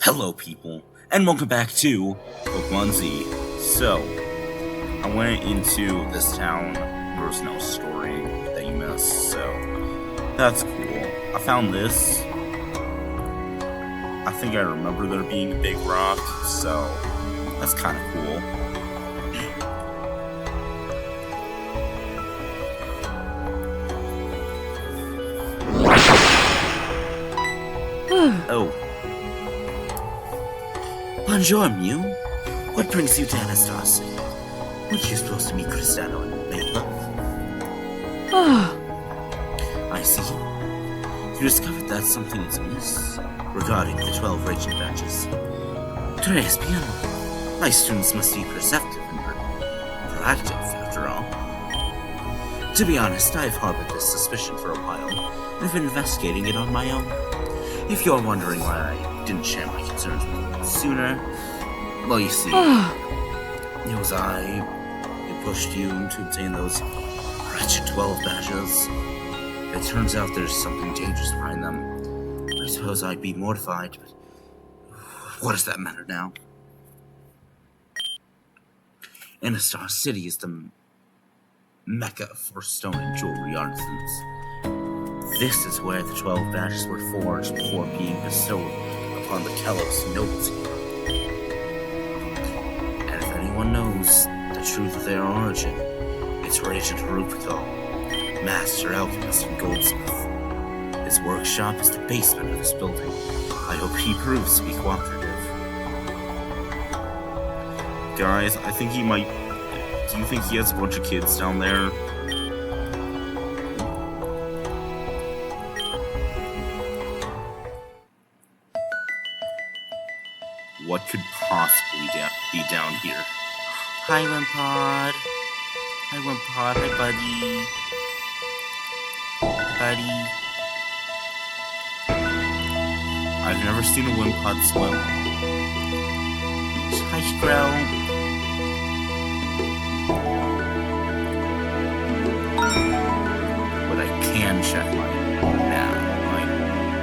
Hello, people, and welcome back to Pokemon Z. So, I went into this town. There was no story that you missed, so that's cool. I found this. I think I remember there being a big rock, so that's kind of cool. Oh. Bonjour, Mew. What brings you to Anastasia City? Weren't you supposed to meet Cristano and Maple? I see. You discovered that something is amiss regarding the 12 raging badges. Tres bien. My students must be perceptive and proactive, after all. To be honest, I've harbored this suspicion for a while, and have been investigating it on my own. If you're wondering why I didn't share my concerns with you sooner, well, you see, it was I who pushed you to obtain those wretched 12 badges. It turns out there's something dangerous behind them. I suppose I'd be mortified, but what does that matter now? Anastasia City is the mecca for stone and jewelry artisans. This is where the 12 badges were forged before being bestowed upon the Kalos nobility. And if anyone knows the truth of their origin, it's Regent Harupico, master alchemist and goldsmith. His workshop is the basement of this building. I hope he proves to be cooperative. Guys, I think he might... Do you think he has a bunch of kids down there? What could possibly be down here? Hi, Wimpod. Hi, Wimpod. Hi, buddy. Hi, buddy. I've never seen a Wimpod swim. Hi, Squirrel. But I can check my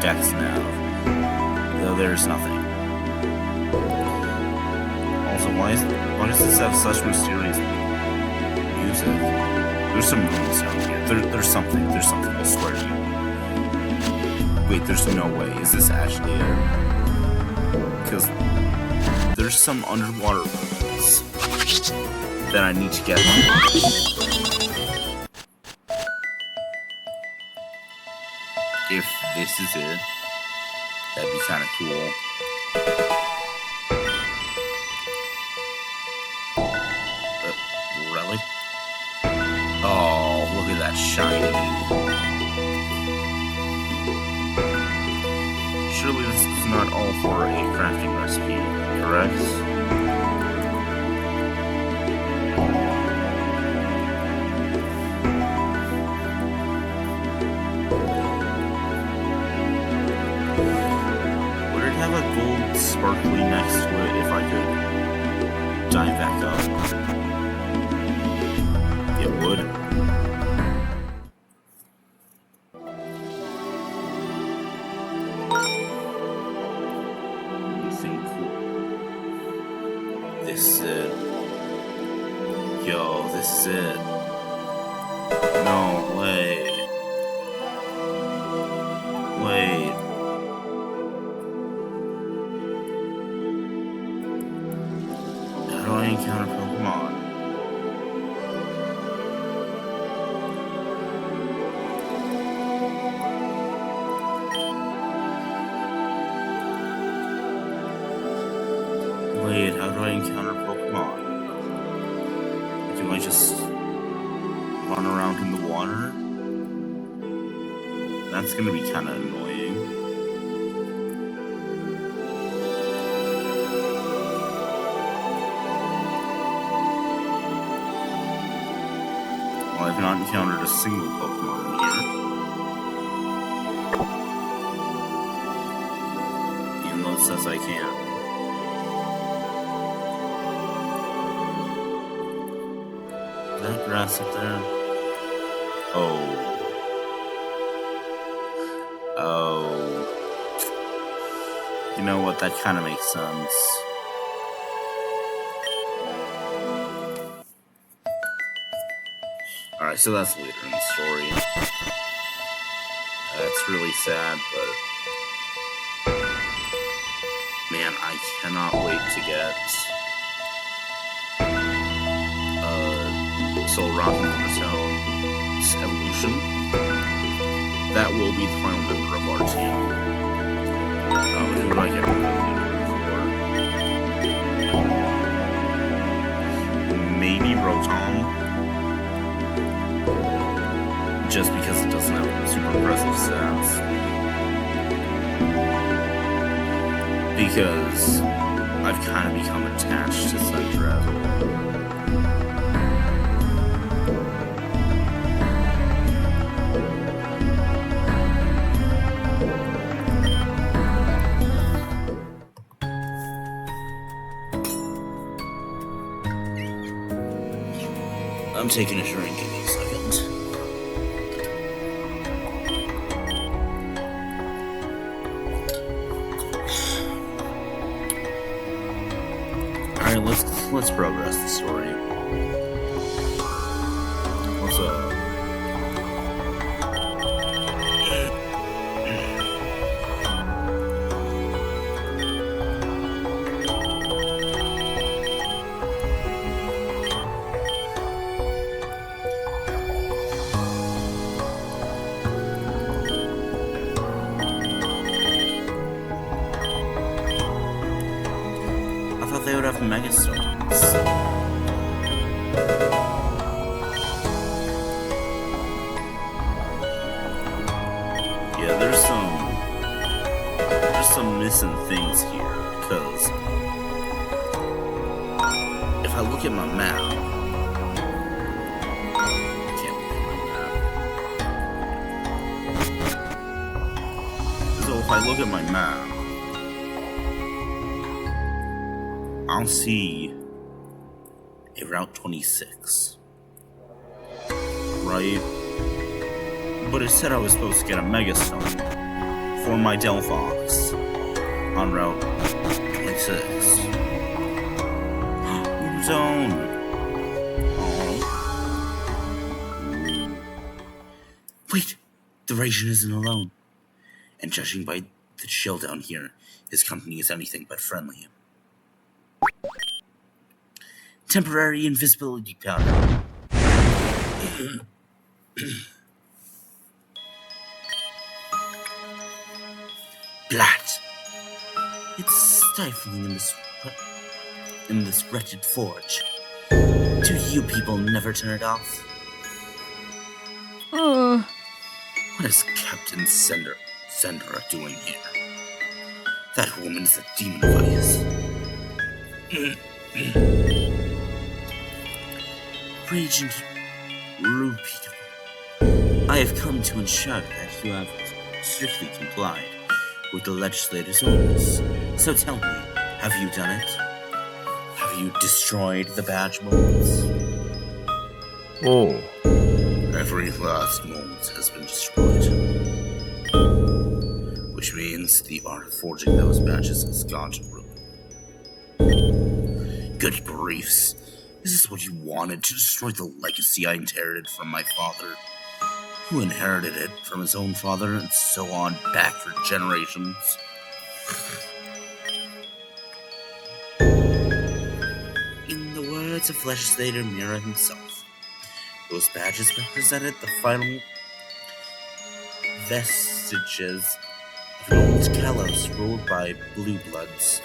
Dex nav. Though there's nothing. Also, why does this have such mysterious music? There's some rooms down here. There's something, I swear to you. Wait, there's no way. Is this actually it? Because there's some underwater rooms that I need to get on. If this is it, that'd be kind of cool. Really? Oh, look at that shiny. Surely this is not all for a crafting recipe, correct? Would it have a gold sparkly next to it if I could dive back up? It would. You think this is it? Yo, this is it. No way. Wait. How do I encounter Pokemon? Wait, how do I encounter Pokemon? Do I just run around in the water? That's gonna be kinda annoying. Well, I've not encountered a single Pokemon here. Even though it says I can. That grass up there. Oh. know what? That kind of makes sense. Alright, so that's later in the story. That's really sad, but... Man, I cannot wait to get... Soul Rocking Undertone's evolution. That will be the final member of our team. Who would I get for? Maybe Rotom. Just because it doesn't have super impressive stats. Because I've kind of become attached to Centrazzle. I'm taking a drink, give me a second. Alright, let's progress the story. What's up? They would have Megastones. Yeah, there's some missing things here, because if I look at my map, I can't look at my map. So if I look at my map, I'll see a Route 26, right? But it said I was supposed to get a Megastone for my Delphox on Route 26. Zone. Oh. Wait, the Raisin isn't alone. And judging by the chill down here, his company is anything but friendly. Temporary invisibility powder. Blat. It's stifling in this wretched forge. Do you people never turn it off? What is Captain Sendra doing here? That woman is a demon of ice. Regent Rupido, I have come to ensure that you have strictly complied with the legislator's orders. So tell me, have you done it? Have you destroyed the badge molds? Oh. Every last mold has been destroyed. Which means the art of forging those badges has gone to ruin. Good griefs. Is this what you wanted, to destroy the legacy I inherited from my father? Who inherited it from his own father, and so on back for generations? In the words of Legislator Mira himself, those badges represented the final vestiges of an old Kalos ruled by blue bloods.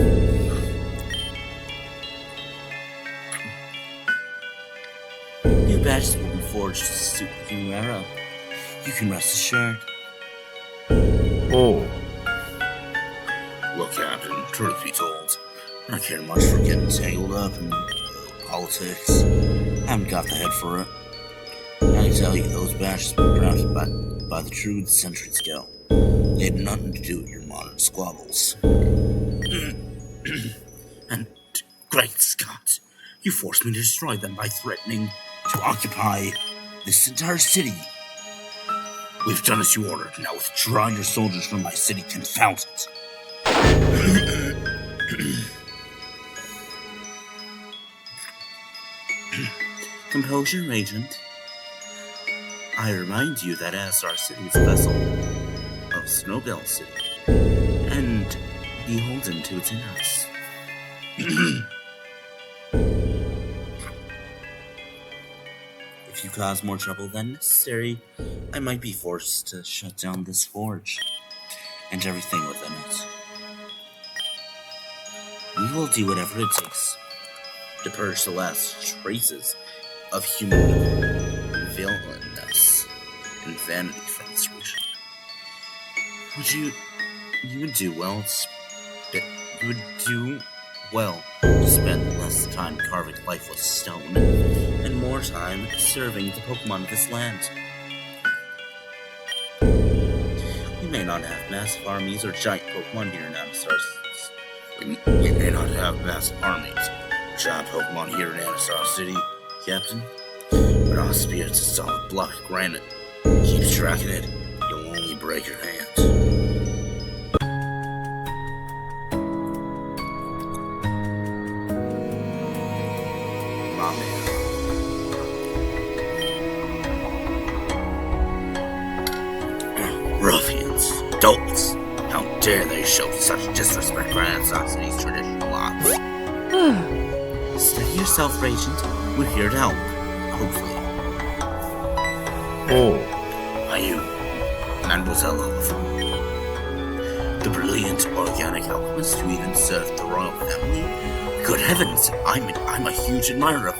New badges will be forged to suit the new era. You can rest assured. Oh. Look, Captain, truth be told, I don't care much for getting tangled up in politics. I haven't got the head for it. I can tell you, those badges were crafted by the true century scale. They had nothing to do with your modern squabbles. And, great Scott, you forced me to destroy them by threatening to occupy this entire city. We've done as you ordered. Now withdraw your soldiers from my city, confound it. Composure, Agent. I remind you that Anastar City is a vessel of Snowbell City, and beholden to its innards. If you cause more trouble than necessary, I might be forced to shut down this forge and everything within it. We will do whatever it takes to purge the last traces of human villainous and vanity from this region. You would do well to spend less time carving lifeless stone and more time serving the Pokemon of this land. We may not have massive armies or giant Pokemon here in Anastar. We may not have massive armies or giant Pokemon here in Anastar City, Captain, but our spirit's a solid block of granite. Keep striking it, you'll only break your hand. My man. Ruffians, dolts, how dare they show such disrespect for Anastar City's traditional laws? Steady yourself, Regent. We're here to help, hopefully. Oh. Are you Mademoiselle Oliphant? The brilliant organic alchemist who even served the royal family? Good heavens, I'm a huge admirer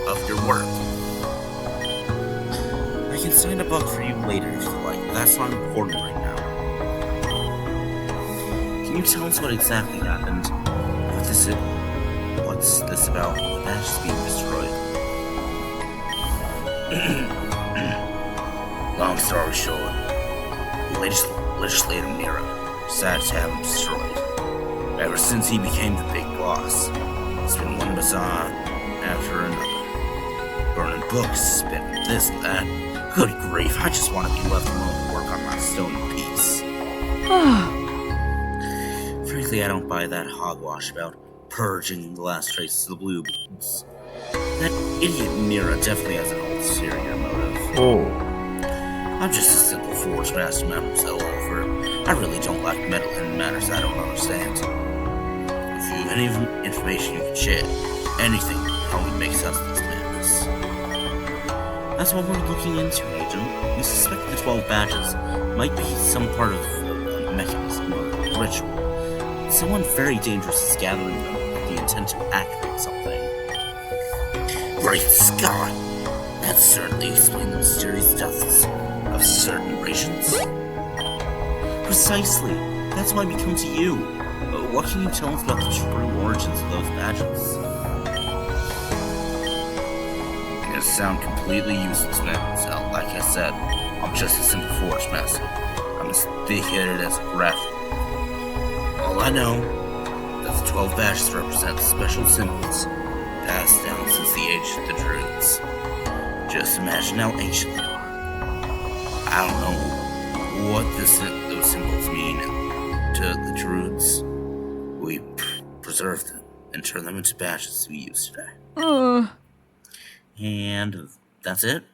of your work. I can sign a book for you later if you like, but that's not important right now. Can you tell us what exactly happened? What's this about the badges being destroyed? Long story short, Legislator Mira decided to have him destroyed. Ever since he became the big boss, it's been one bazaar after another. Burning books, spending this and that. Good grief, I just want to be left alone to work on my stone in peace. Frankly, I don't buy that hogwash about purging the last traces of the blue beans. That idiot Mira definitely has an ulterior motive. Oh. I'm just a simple forge master, Mademoiselle Oliver. I really don't like meddling in matters I don't understand. If you have any information you can share, anything that can only make sense of this madness. That's what we're looking into, Agent. We suspect the 12 badges might be some part of a mechanism or ritual. Someone very dangerous is gathering them with the intent to activate something. Great Scott! That certainly explains the mysterious deaths of certain regions. Precisely. That's why we come to you. What can you tell us about the true origins of those badges? It sounds completely useless, Mademoiselle. Like I said, I'm just a simple forge master. I'm as big-headed as a graphic. All I know is that the 12 badges represent special symbols passed down since the age of the Druids. Just imagine how ancient they are. I don't know what those symbols mean to the Druids. We preserve them and turn them into badges we use today. And that's it.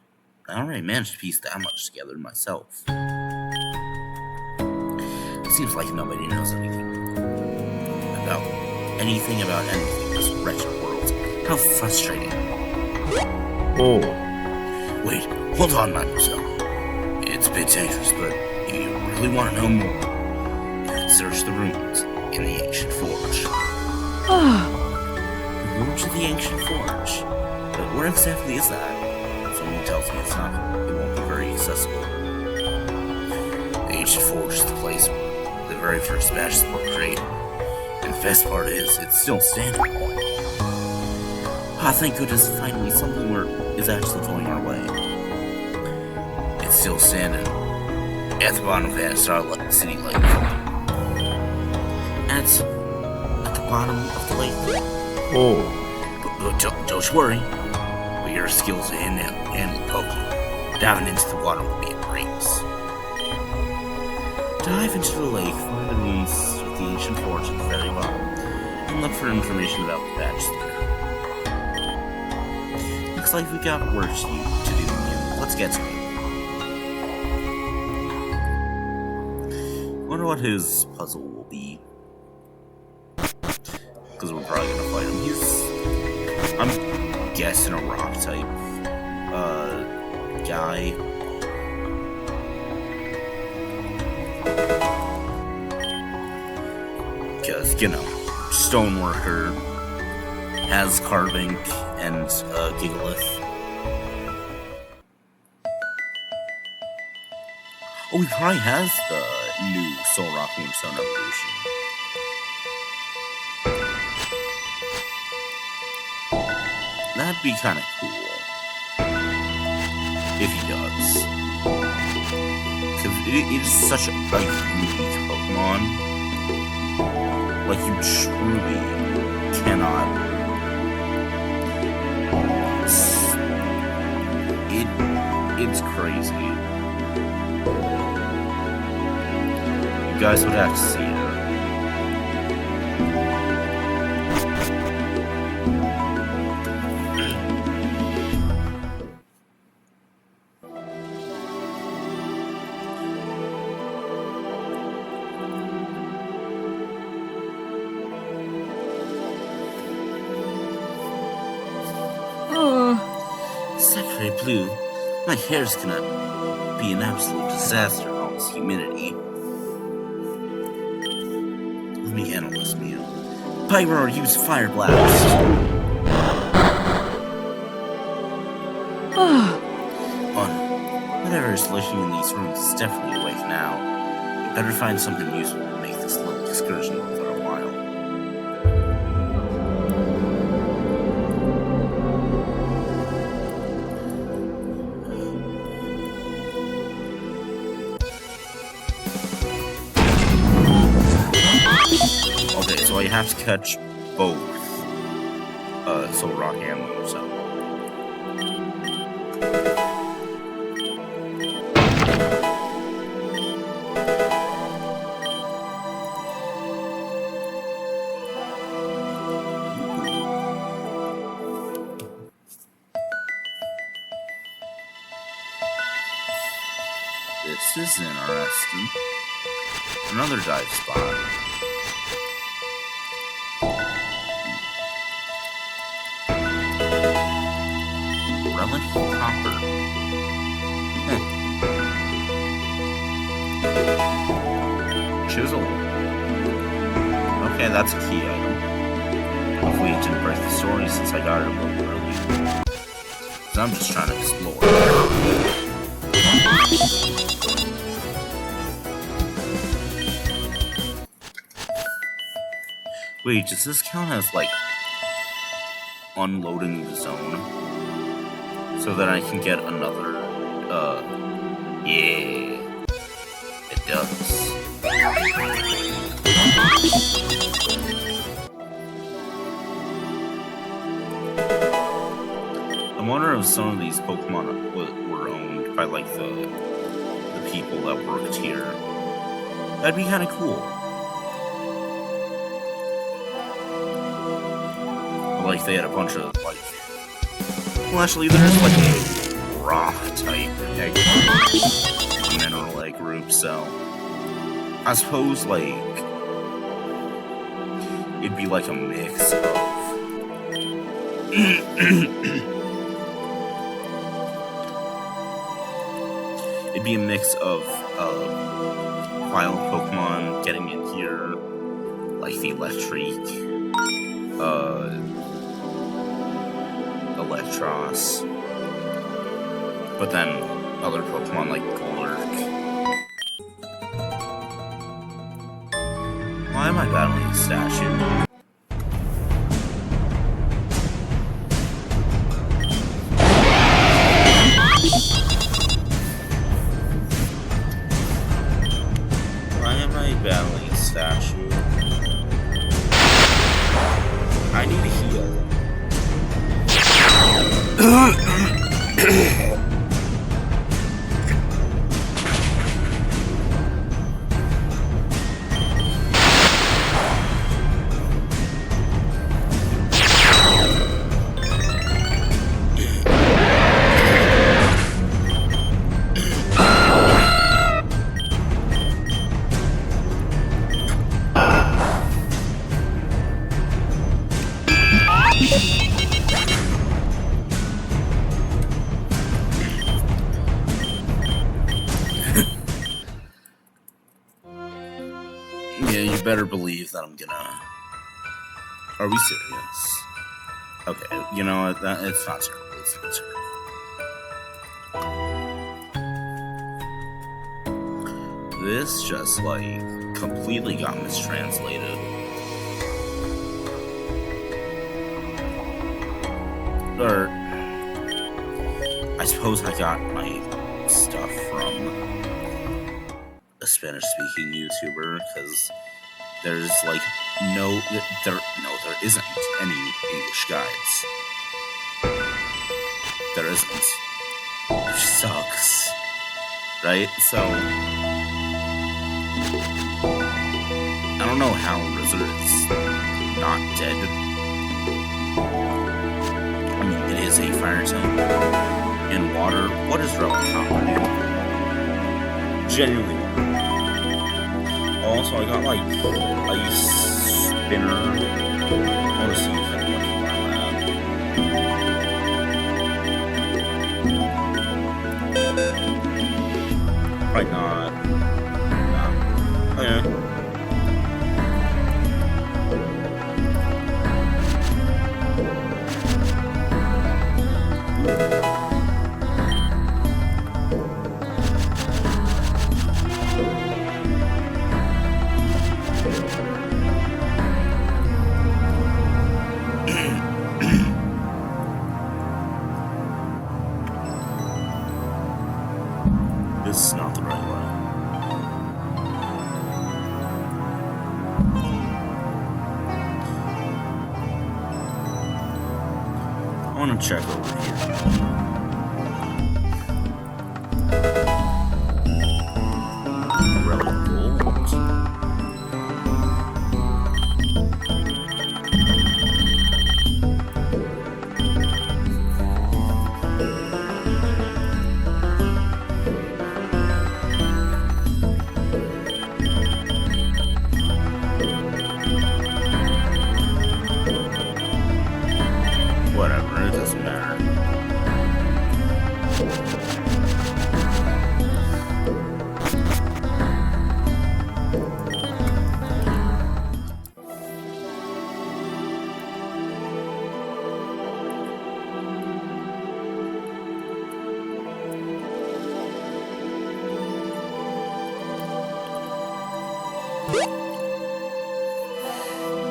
I already managed to piece that much together myself. It seems like nobody knows anything about anything in this wretched world. How frustrating. Oh. Wait, hold on, Mademoiselle. It's a bit dangerous, but if you really want to know more, you can search the ruins in the Ancient Forge. The ruins of the Ancient Forge? But where exactly is that? Someone tells me it won't be very accessible. The Ancient Forge is the place where the very first badges were created. And the best part is, it's still standing. Ah, thank goodness, finally, something is actually going our way. It's still standing at the bottom of Anastar City Lake. At the bottom of the lake. Oh. But don't worry. With your skills in Pokemon, diving into the water will be a breeze. Dive into the lake, find the ruins of the Ancient Forge at the very bottom, and look for information about the badge there. You looks like we got work to do, Mew. Let's get to it. Wonder what his puzzle will be. Because we're probably gonna fight him. I'm guessing a rock type guy. Because, you know, stoneworker has carving and Gigalith. Oh, he probably has the new Solrock Moonstone evolution. That'd be kind of cool. If he does. Because it is such a unique Pokemon. Like, you truly cannot. It's crazy. You guys would have to see it. Sacre Bleu, my hair's gonna be an absolute disaster in all this humidity. Let me handle this, Mew. Pyroar, use Fire Blast! Whatever is lurking in these rooms is definitely awake now. You better find something useful to make this little excursion worth our while. Okay, so I have to catch both Solrock and Moonstone. This is interesting. Another dive spot. Relic Copper. Chisel. Okay, that's a key item. Hopefully it didn't break the story since I got it a little early. Because I'm just trying to explore. Wait, does this count as, like, unloading the zone? So that I can get another, yeah. It does. I wonder if some of these Pokemon were owned by, like, the people that worked here. That'd be kind of cool. Like, they had a bunch of, like... Well, actually, there's, like, a rock type egg group, a mineral egg group, so... I suppose, like... It'd be like a mix of... It'd be a mix of, wild Pokemon getting in here, like the Electric, Electros, but then other Pokemon like Golurk. Why am I battling a statue? Why am I battling a statue? I need a heal. better believe that I'm gonna... Are we serious? Okay, you know what? It's not terrible. It's not terrible. This just, like, completely got mistranslated. Or... I suppose I got my stuff from a Spanish-speaking YouTuber, because there's, like, there isn't any English guides. There isn't. Which sucks. Right? So, I don't know how RZA is not dead. I mean, it is a fire type in water. What is Replicon do? Genuinely. Also, I got, like, ice spinner. I want to see if anyone can buy that. Probably not. Oh, yeah. This is not the right way. I want to check over here. Relic gold. Whatever, it doesn't matter.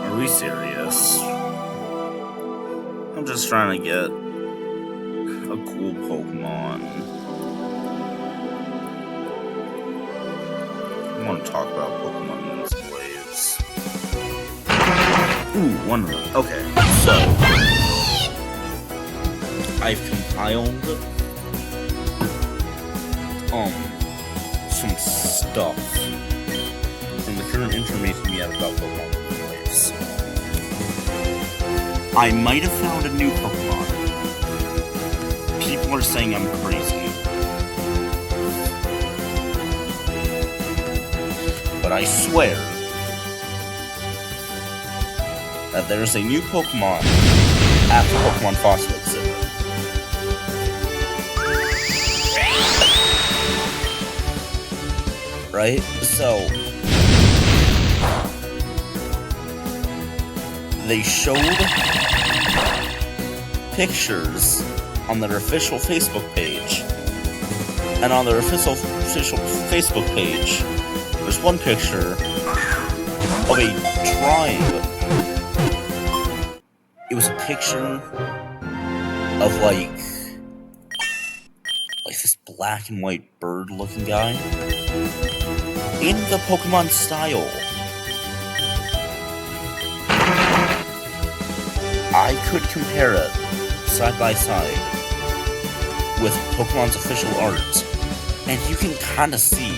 Are we serious? I'm just trying to get a cool Pokemon. I want to talk about Pokemon in some ways. Ooh, one of them. Okay, so I've compiled some stuff from the current information we have about Pokemon in waves. I might have found a new Pokemon. People are saying I'm crazy. But I swear that there's a new Pokemon at the Pokemon Fossil exhibit. Right? So, they showed pictures on their official Facebook page. And on their official Facebook page, there's one picture of a drawing. It was a picture of like this black and white bird looking guy in the Pokemon style. I could compare it side by side with Pokemon's official art, and you can kind of see,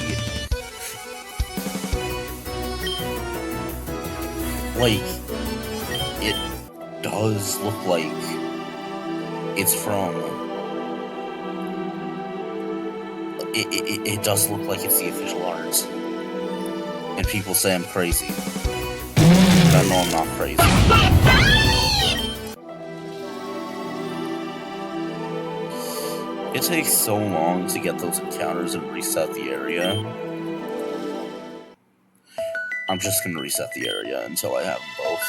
like, it does look like it's from, it does look like it's the official art, and people say I'm crazy, but I know I'm not crazy. It takes so long to get those encounters and reset the area. I'm I'm just gonna reset the area until I have them both.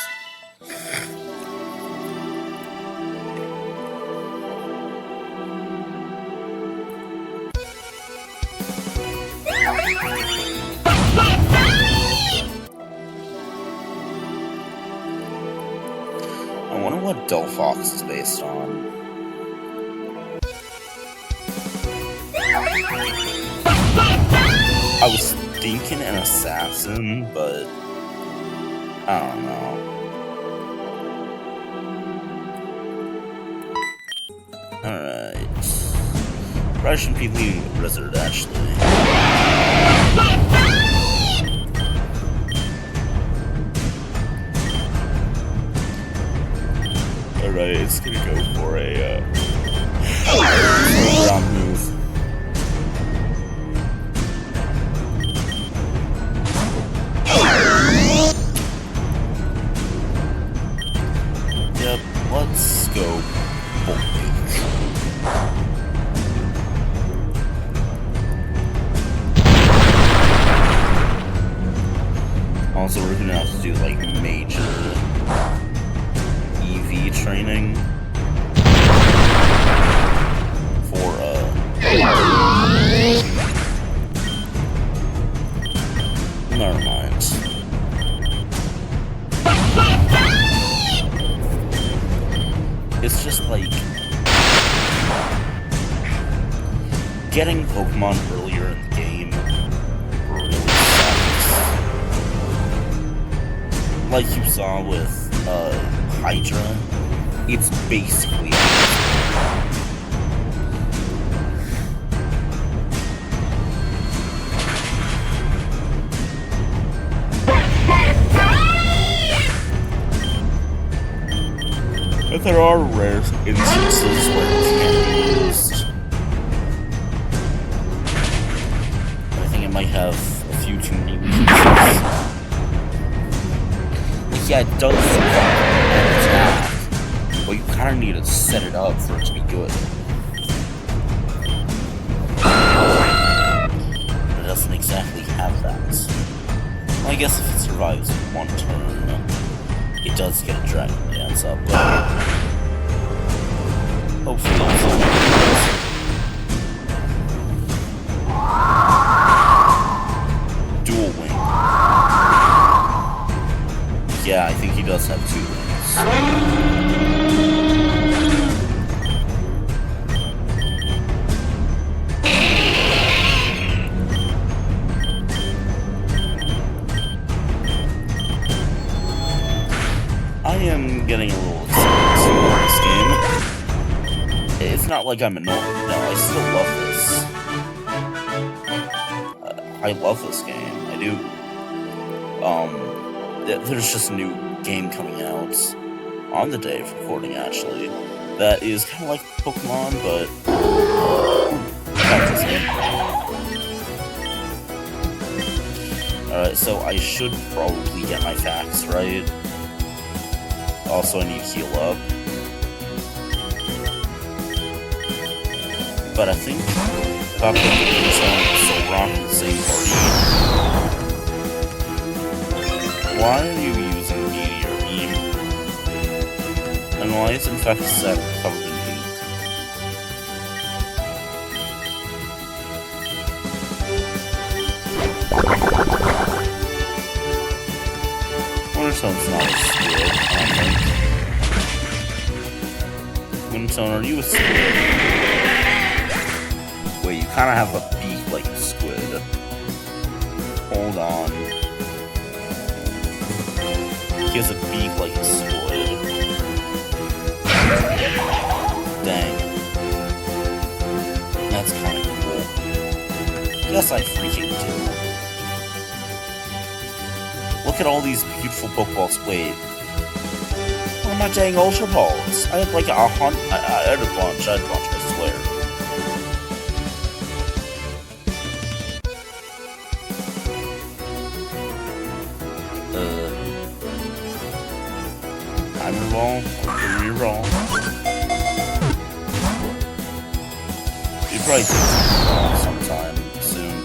I wonder what Delphox is based on. I was thinking an assassin, but I don't know. Alright. Probably shouldn't be leading the Blizzard, actually. Alright, it's gonna go for a ground move. Yep, let's go Bolt Beak. Also, we're gonna have to do like major EV training for never mind. It's just like getting Pokemon earlier in the game really sucks. Like you saw with Hydra, it's basically but there are rare instances where it can't be used. I think it might have a few too many weaknesses. Yeah, it does attack, but you kind of need to set it up for it to be good. But it doesn't exactly have that. Well, I guess if it survives one turn, it does get a Dragon Dance up, but hopefully Dual Wing. Yeah, I think he does have 2 wings. I am getting a little excited about this game. It's not like I'm annoyed. No, I still love this. I love this game. I do. There's just a new game coming out on the day of recording, actually, that is kind of like Pokemon, but Alright, so I should probably get my facts right. Also, I need to heal up. But I think if I put the Solrock in the same party, why are you using Meteor Beam? And why is Infectisect covered in ink? Winterstone's not a squid, I don't think. Winterstone, are you a squid? Wait, you kinda have a beak like a squid. Hold on. He has a beak like a squid. Dang. That's kinda cool. Yes, I freaking do. Look at all these beautiful Pokeballs. Wait. Oh my dang Ultra Balls. I had like I had a bunch, I swear. I'm reroll. Reroll. You probably take sometime soon.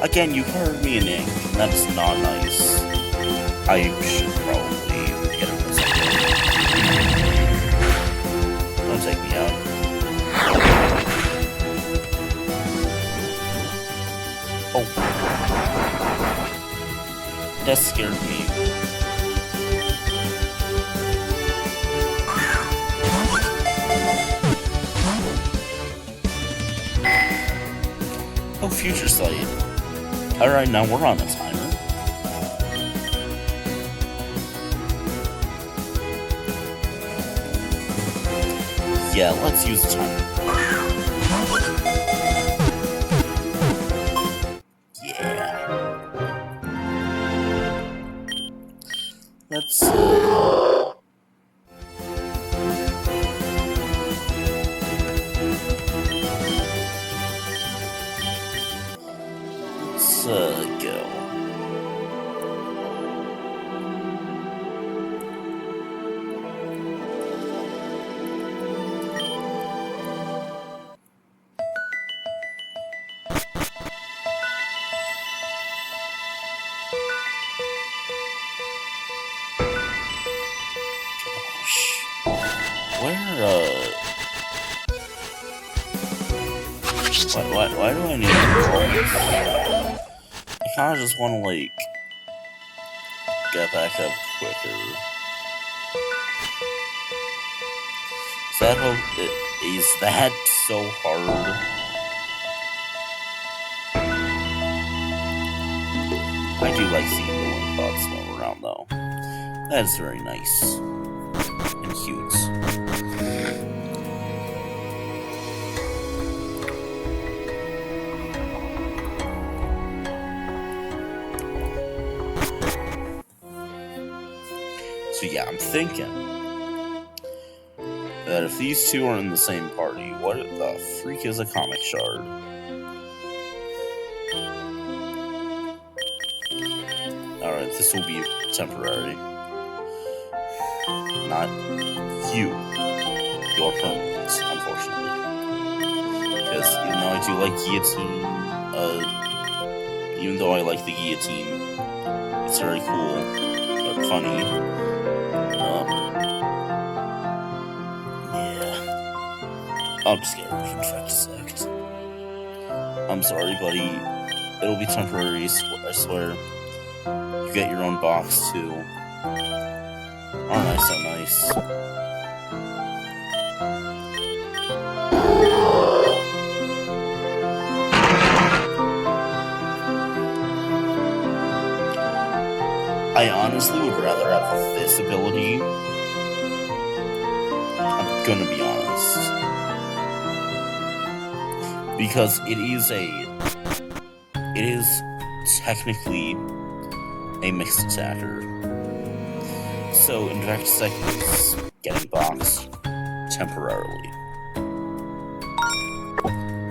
Again, you heard me in ink, and that's not nice. I should probably get a reset. Don't take me out. Oh. That scared me. Oh, Future Sight. Alright, now we're on a timer. Yeah, let's use the timer. Yeah. Let's go. Why do I need to roll? I kinda just wanna, like, get back up quicker. Is that so hard? I do like seeing the wind bots swim around, though. That is very nice. And cute. So yeah, I'm thinking that if these two are in the same party, what the freak is a comic shard? Alright, this will be temporary. Not you. You're permanent, unfortunately. Because even though I do like guillotine, even though I like the guillotine, it's very cool, but funny. I'll just get rid of Infectisect. I'm sorry, buddy. It'll be temporary, I swear. You get your own box, too. Aren't I so nice? I honestly would rather have this ability. I'm gonna be honest. Because it is technically a mixed attacker. So Infectisect is getting boxed temporarily.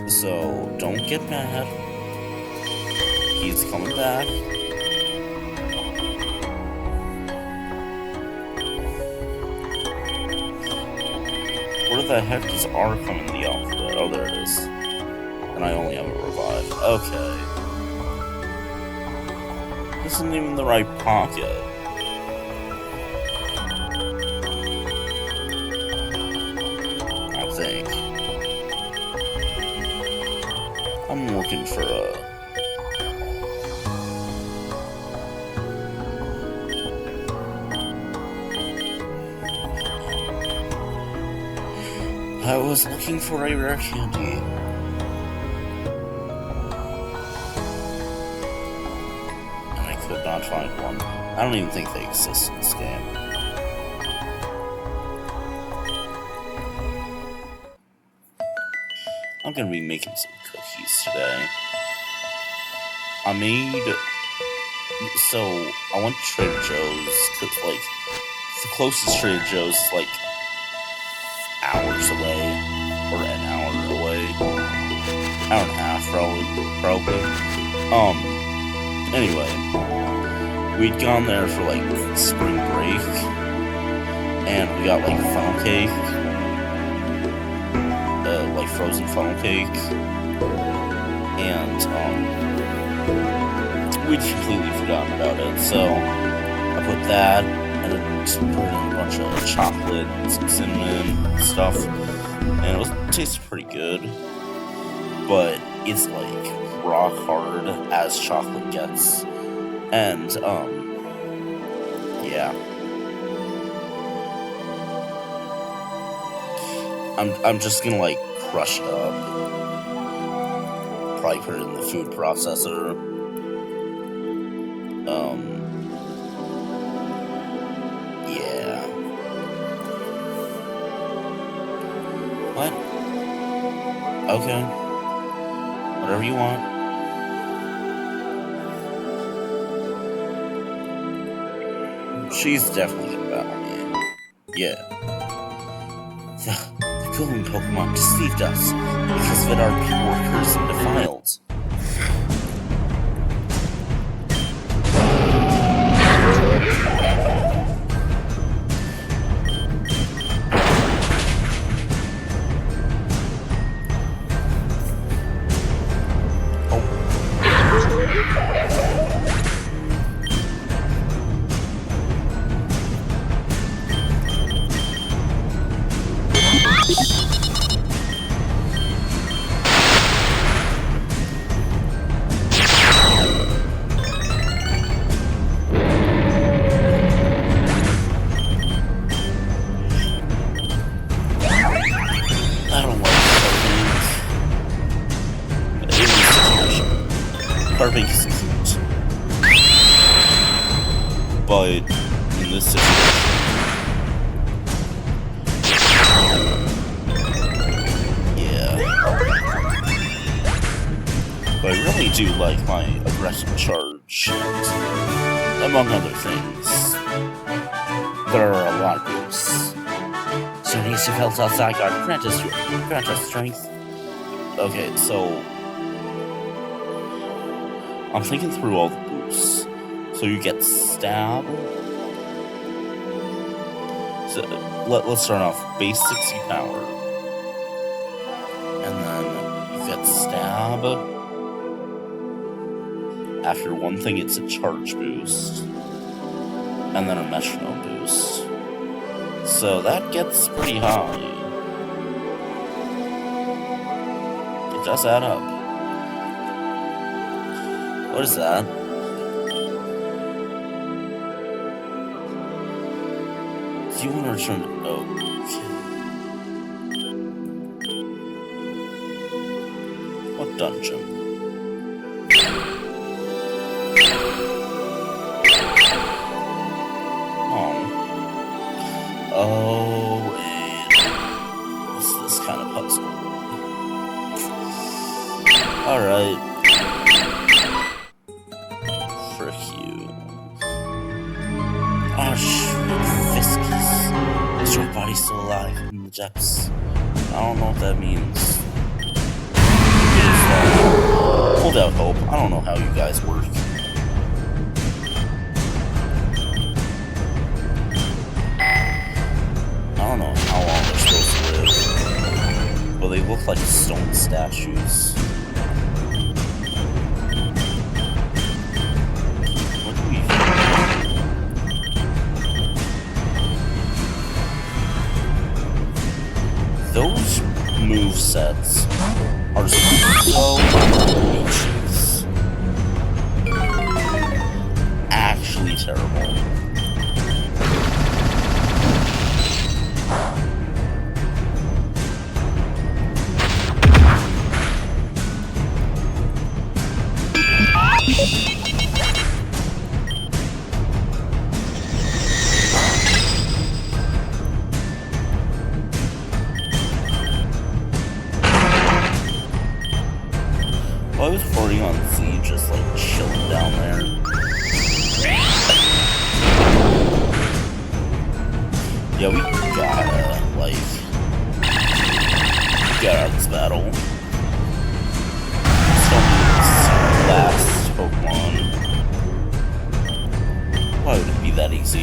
So don't get mad. He's coming back. Where the heck does R come in the alphabet? Oh, there it is. And I only have a revive. Okay. This isn't even the right pocket. I think. I'm looking for a... I was looking for a rare candy. And I could not find one. I don't even think they exist in this game. I'm gonna be making some cookies today. I went to Trader Joe's, cause like, the closest Trader Joe's is like hours away, or an hour away, hour and a half probably. Anyway, we'd gone there for like spring break, and we got like funnel cake, like frozen funnel cake, and we'd completely forgotten about it, so I put that and put in a bunch of chocolate, some cinnamon stuff, and it tasted pretty good. But it's like rock hard as chocolate gets, and yeah. I'm just gonna like crush it up. Probably put it in the food processor. Yeah. What? Okay. Whatever you want. She's definitely gonna battle me. Yeah. The golden Pokemon deceived us. Because of it, our people were cursed and defiled. Carping is cute. But in this situation, yeah. But I really do like my aggressive charge, and, among other things. There are a lot of boosts. So these who felt outside guard grant us strength. Okay, so I'm thinking through all the boosts. So you get stab. So let's start off base 60 power. And then you get stab. After one thing, it's a charge boost. And then a metronome boost. So that gets pretty high. It does add up. What is that? Do you want to return? Oh. What dungeon? Oh, wait. What's this kind of puzzle? Alright. Frick you. Oh, shit. Fiskis. Is your body still alive in the depths? I don't know what that means. Hold out hope. I don't know how you guys work. I don't know how long they're supposed to live. But they look like stone statues. What do we do? Those movesets are so ancient. Actually terrible. Well, I was recording on Z, just like chilling down there. Yeah, we gotta, like, get out of this battle. Last Pokemon. Why would it be that easy?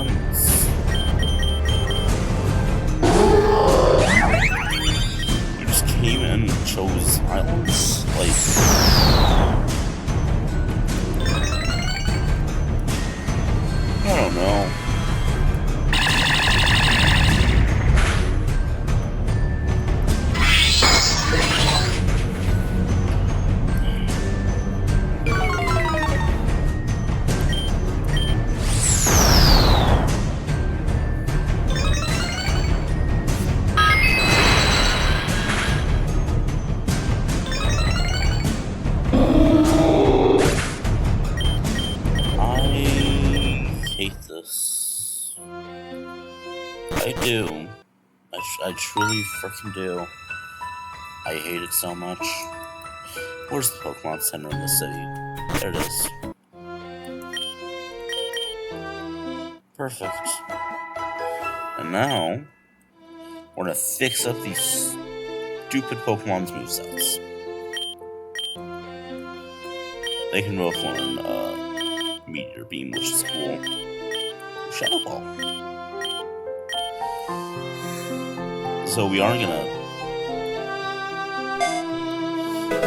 silence. You just came in and chose silence? I don't know. I do. I truly freaking do. I hate it so much. Where's the Pokemon Center in the city? There it is. Perfect. And now, we're gonna fix up these stupid Pokemon's movesets. They can both learn Meteor Beam, which is cool. Shadow Ball. So we are gonna,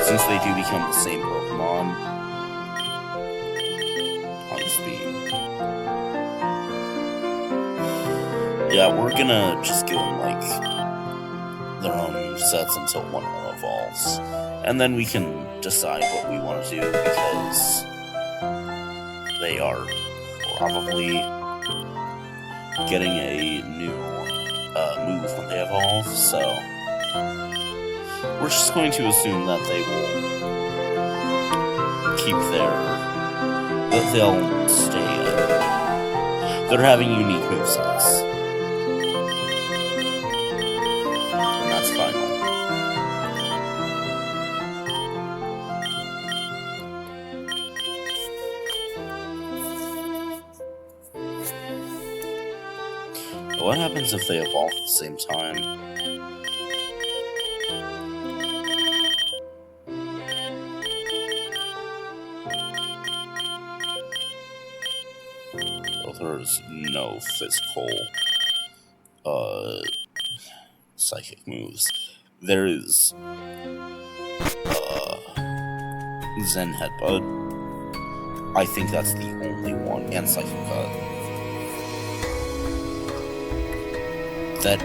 since they do become the same Pokemon, Ice Beam. Yeah, we're gonna just give them like their own movesets until one of them evolves, and then we can decide what we want to do because they are probably getting a new move when they evolve, so we're just going to assume that they will keep that they'll stay, they're having unique movesets, and that's final. What happens if they evolve at the same time? Well, there's no physical psychic moves. There is Zen Headbutt. I think that's the only one, and Psychic Cut. That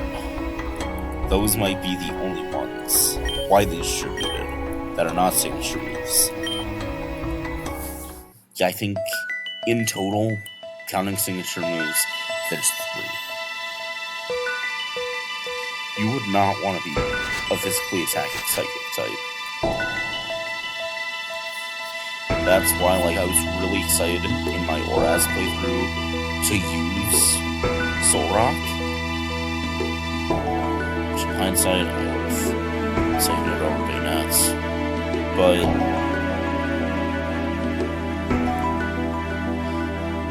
those might be the only ones widely distributed that are not signature moves. Yeah, I think in total, counting signature moves, there's 3. You would not want to be a physically attacking psychic type. That's why, like, I was really excited in my Oraz playthrough to use Solrock. Hindsight, I would have saved it over Bayonets, but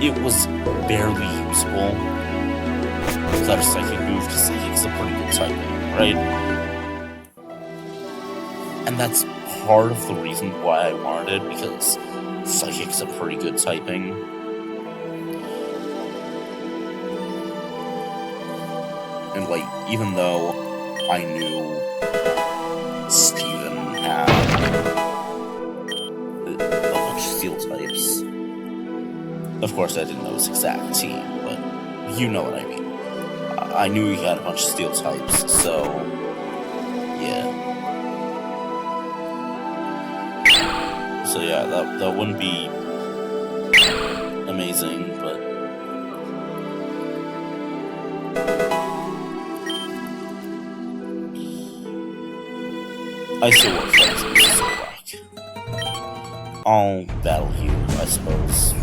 it was barely usable without a psychic move, because Psychic's a pretty good typing, right? And that's part of the reason why I wanted it, because Psychic's a pretty good typing. And, like, even though I knew Steven had a bunch of steel types. Of course, I didn't know his exact team, but you know what I mean. I knew he had a bunch of steel types, so yeah. So yeah, that wouldn't be amazing, but I still want friends in Solrock. I'll battle you, I suppose.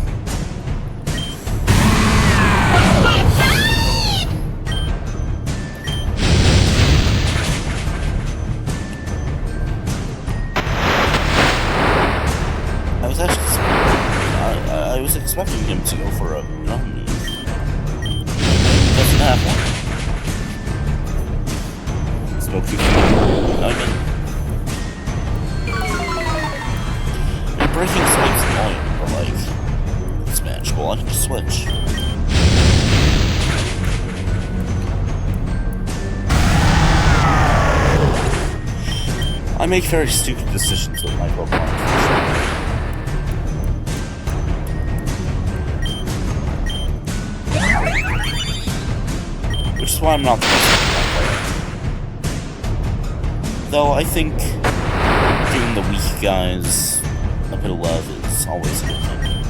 I was expecting him to go for a ground move. Doesn't have one. Smoke you. Nugget. Breaking Swipe's annoying, but like, it's manageable. I can just switch. make very stupid decisions with my Pokemon. Which is why I'm not the best Pokemon player. Though I think giving the weak guys a bit of love is always a good thing.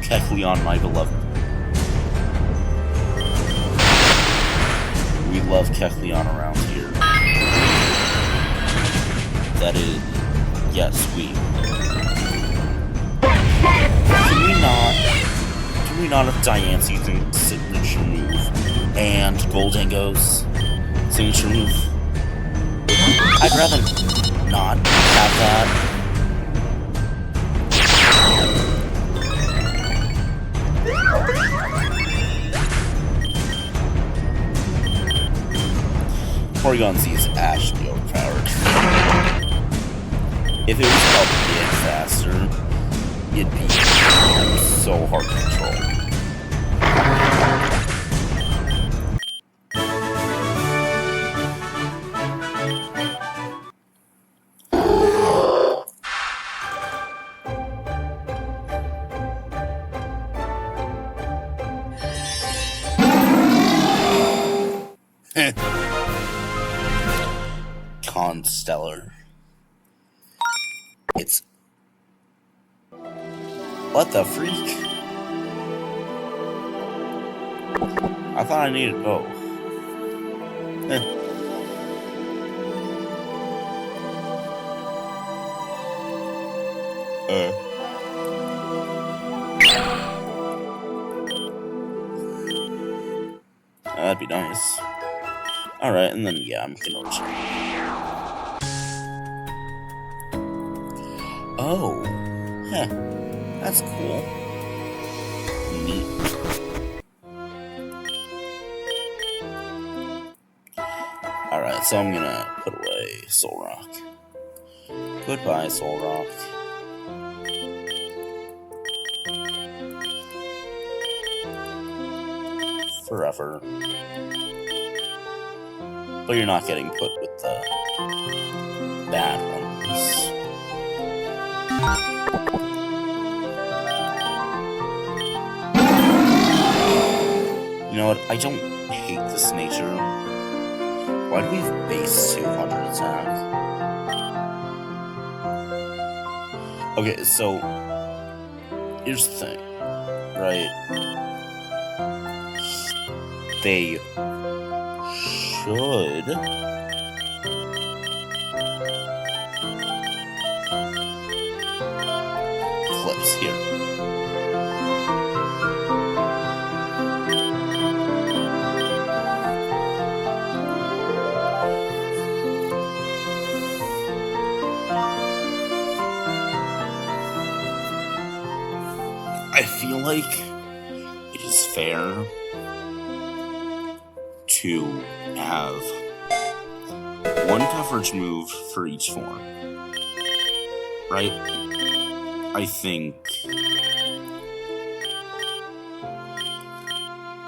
Kecleon, my beloved. We love Kecleon around here. That is... yes, we. Can we not have Diancie's signature move and Goldengo's signature move? I'd rather not have that. Porygon Z is actually overpowered. If it was a bit faster, it'd be so hard to control. Constellar. It's... what the freak? I thought I needed both. That'd be nice. Alright, and then, yeah, I'm gonna return. Oh. Huh. That's cool. Neat. Alright, so I'm gonna put away Solrock. Goodbye, Solrock. Forever. But you're not getting put with the bad ones. You know what? I don't hate this nature. Why do we have base 200 attack? Okay, so here's the thing, right? They should clips here. I feel like it is fair to have one coverage move for each form, right? I think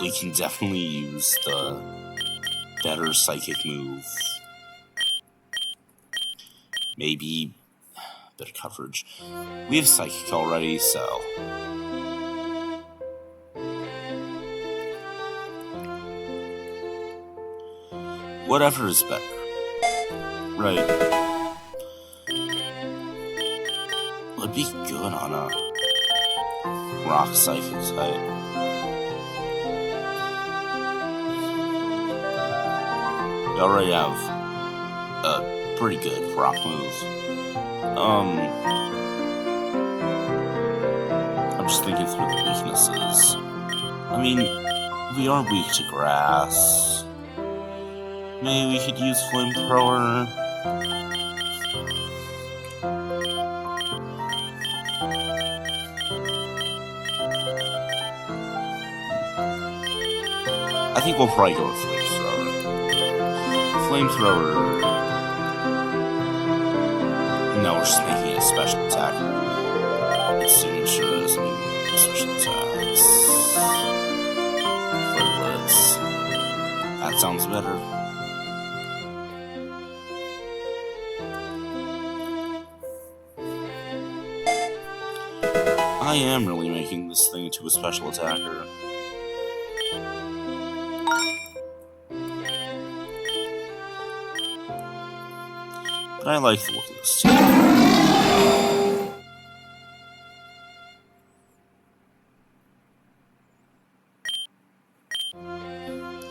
we can definitely use the better psychic move. Maybe a bit of coverage. We have psychic already, so whatever is better, right? Would be good on a rock psychic type. We already have a pretty good rock move. I'm just thinking through the weaknesses. I mean, we are weak to grass. Maybe we could use Flamethrower. I think we'll probably go with Flamethrower. Flamethrower. No, we're just making it a special attack. Its signature is making special attacks. Flare Blitz. That sounds better. I am really making this thing into a special attacker. But I like the look of this team.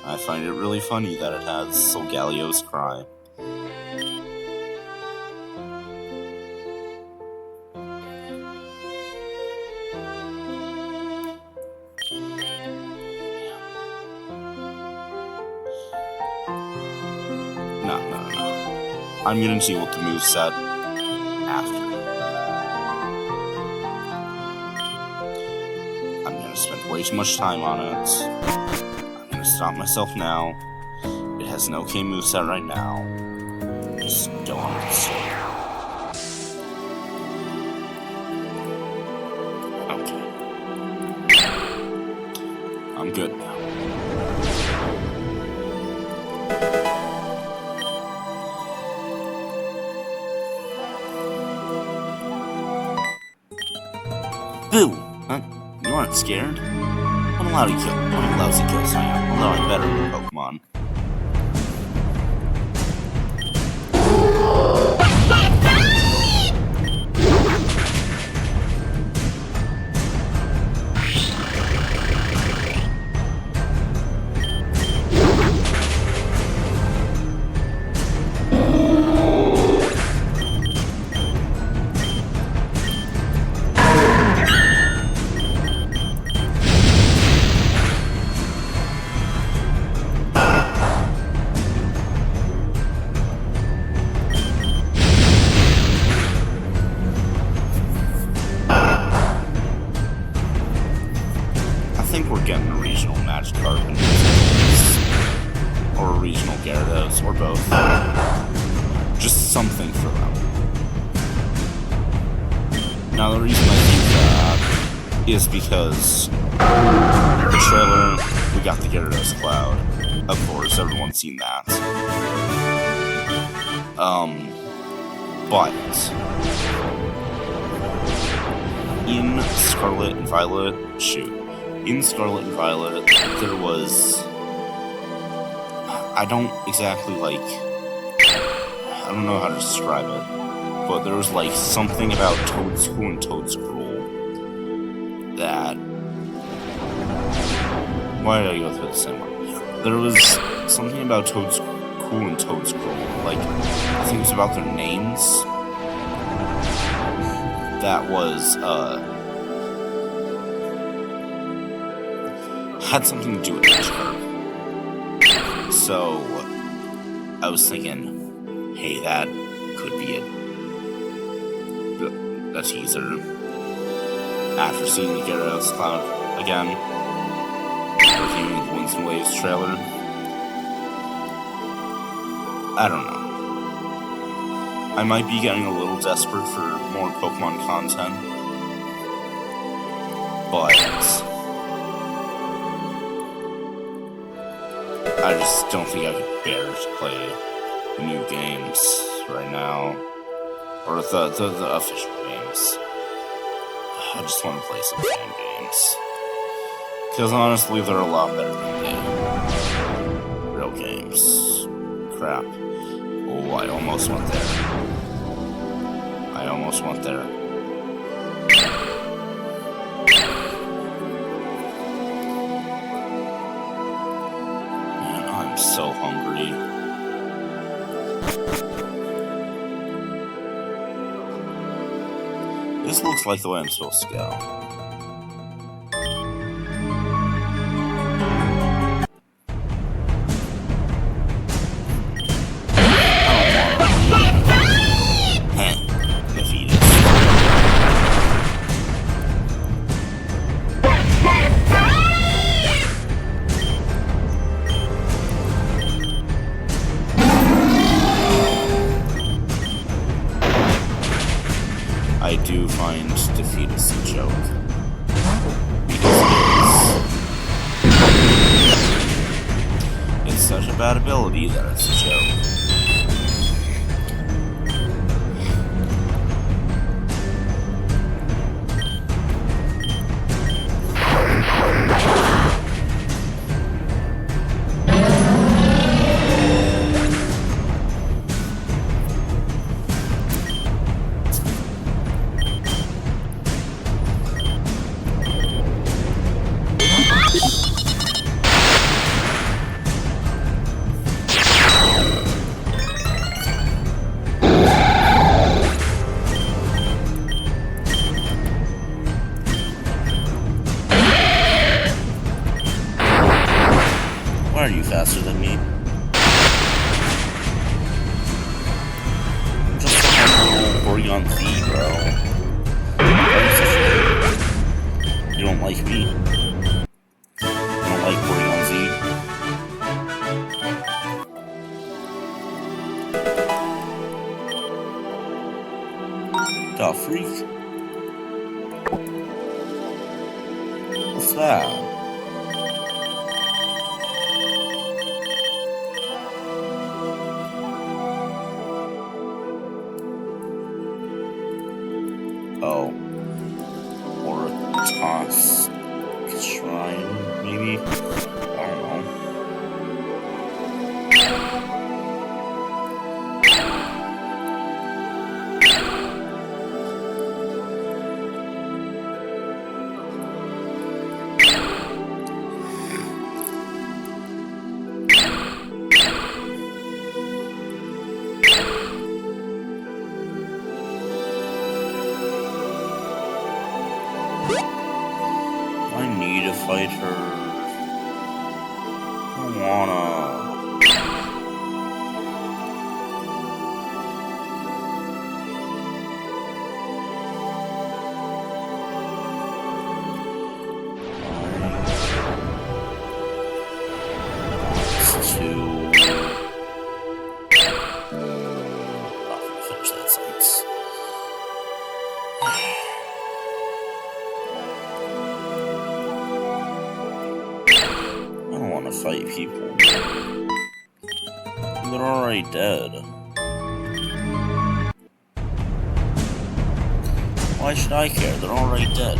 I find it really funny that it has Solgalio's Cry. No. I'm gonna deal with the moveset after. I'm gonna spend way too much time on it. I'm gonna stop myself now. It has an okay moveset right now. Just go on with the story. Okay. I'm good now. Boo! Huh? You aren't scared? What a lousy ghost I am, although I'm better than Pokemon. I think we're getting a regional Magikarp or a regional Gyarados, or both. Just something for them. Now the reason I think that is because the trailer, we got the Gyarados Cloud. Of course, everyone's seen that. But in Scarlet and Violet, in Scarlet and Violet, there was, I don't know how to describe it, but there was like something about Toedscool and Toedscruel that, why did I go through the same one? There was something about Toedscool and Toedscruel, like, I think it was about their names, that was, had something to do with Magikarp. So, I was thinking, hey, that could be a teaser. After seeing the Gyarados Cloud again, reviewing the Winds and Waves trailer, I don't know. I might be getting a little desperate for more Pokemon content, but I just don't think I could bear to play new games right now, or the official games. I just want to play some fan games, because honestly, they're a lot better than the real games. Crap. Oh, I almost went there. Man, I'm so hungry. This looks like the way I'm supposed to go. I do find defeat is a joke. Because it's such a bad ability that it's a joke. Why are you faster than me? I'm just like Oregon Z, bro. You don't like me. You don't like Oregon Z. Da freak. What's that? Oh. Or a toss shrine, maybe? I don't know. I need to fight her. I don't wanna. Finish that sentence. I don't want to fight people. They're already dead. Why should I care? They're already dead.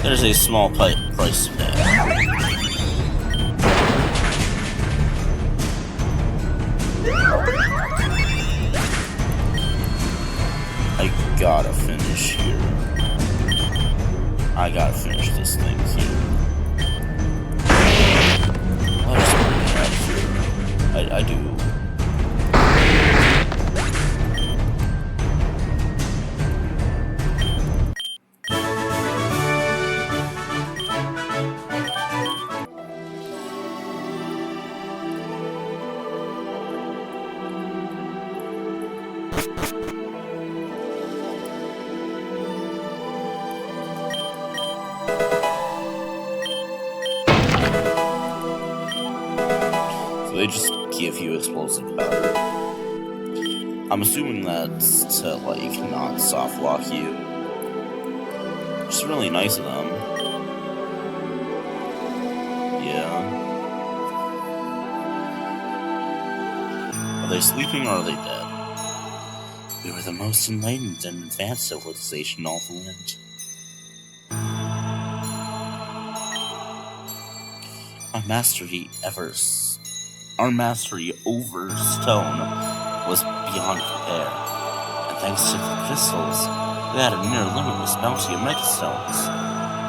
There's a small price to pay. I gotta finish here. I gotta finish this thing here. I just want to get out of here. I do. They just give you explosive powder. I'm assuming that's to, like, not soft lock you. Which is really nice of them. Yeah. Are they sleeping or are they dead? We were the most enlightened and advanced civilization in all the land. Our mastery over stone was beyond compare, and thanks to the crystals, we had a near limitless bounty of megastones,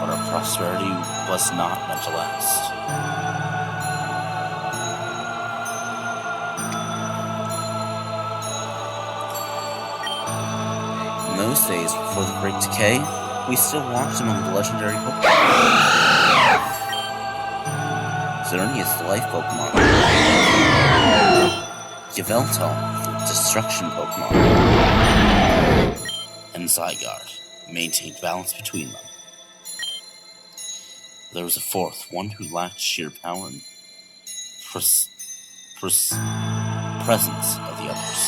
but our prosperity was not meant to last. In those days, before the Great Decay, we still walked among the legendary Pokemon. Xerneas, the life Pokemon. Yveltal, the destruction Pokemon. And Zygarde maintained balance between them. There was a fourth, one who lacked sheer power and presence of the others.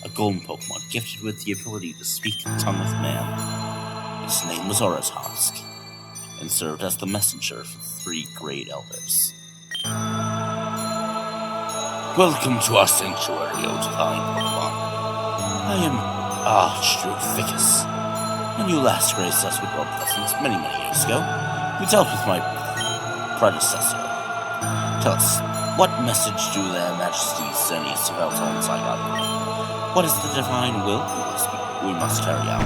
A golden Pokemon gifted with the ability to speak the tongue of man. His name was Oratosk, and served as the messenger for the three great elders. Welcome to our sanctuary, O divine Pokemon. I am Archdruthicus. When you last graced us with your presence many years ago, you dealt with my predecessor. Tell us, what message do their majesties Xerneas, Yveltal, and Zygarde bring? What is the divine will we must carry out?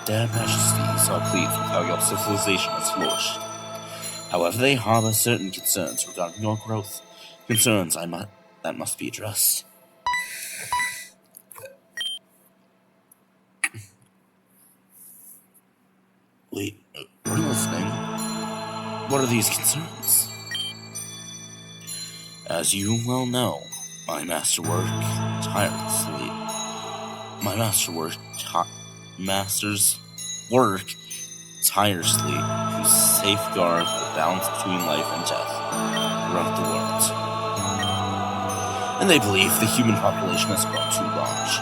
Their majesties are pleased with how your civilization has flourished. However, they harbor certain concerns regarding your growth. Concerns that must be addressed. Wait, are you listening? What are these concerns? As you well know, my master worked tirelessly. Masters work tirelessly to safeguard the balance between life and death throughout the world. And they believe the human population has grown too large.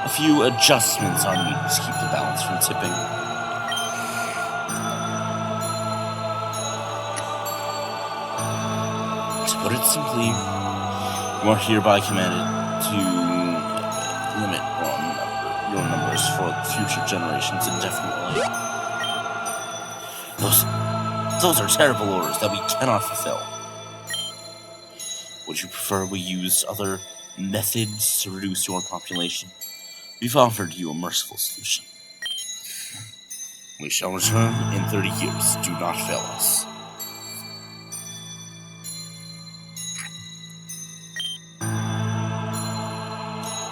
A few adjustments are needed to keep the balance from tipping. To put it simply, you are hereby commanded to limit your numbers for future generations indefinitely. Those are terrible orders that we cannot fulfill. Would you prefer we use other methods to reduce your population? We've offered you a merciful solution. We shall return in 30 years. Do not fail us.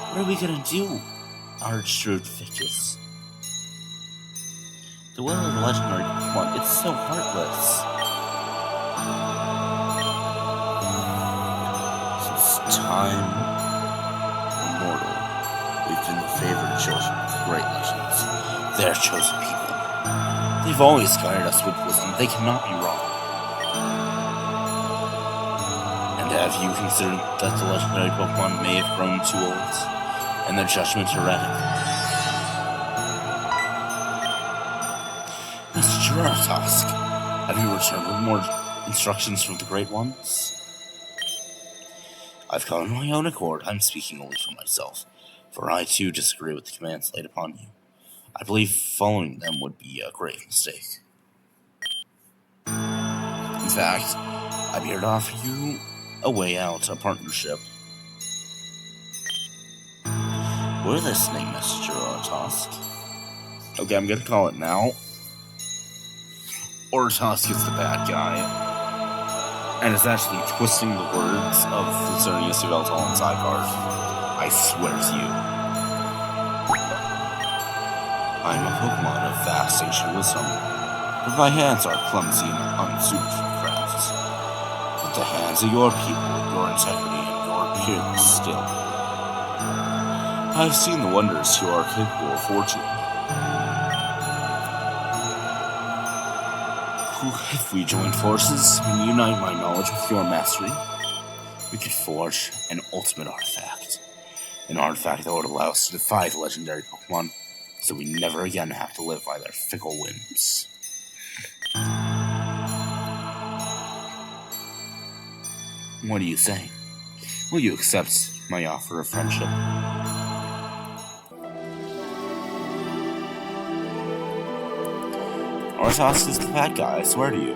What are we gonna do? Arched Vicus. The will of the legendary Pokemon, it's so heartless. Since time immortal, we've been the favored children of the great legends, their chosen people. They've always guided us with wisdom. They cannot be wrong. And have you considered that the legendary Pokemon may have grown too old, and their judgment erratic? Mr. Giratosk, have you returned with more instructions from the Great Ones? I've come on my own accord. I'm speaking only for myself, for I too disagree with the commands laid upon you. I believe following them would be a grave mistake. In fact, I'm here to offer you a way out, a partnership. We're listening, Mr. Ortosk. Okay, I'm gonna call it now. Ortosk is the bad guy, and is actually twisting the words of the Xerneas Yveltal and Zygarde. I swear to you. I am a Pokemon of vast ancient wisdom, but my hands are clumsy and unsuited for crafts. But the hands of your people, your integrity, and your peerless skill. I've seen the wonders you are capable of forging. If we join forces and unite my knowledge with your mastery, we could forge an ultimate artifact. An artifact that would allow us to defy the legendary Pokemon, so we never again have to live by their fickle whims. What do you say? Will you accept my offer of friendship? Ortosk is the bad guy, I swear to you.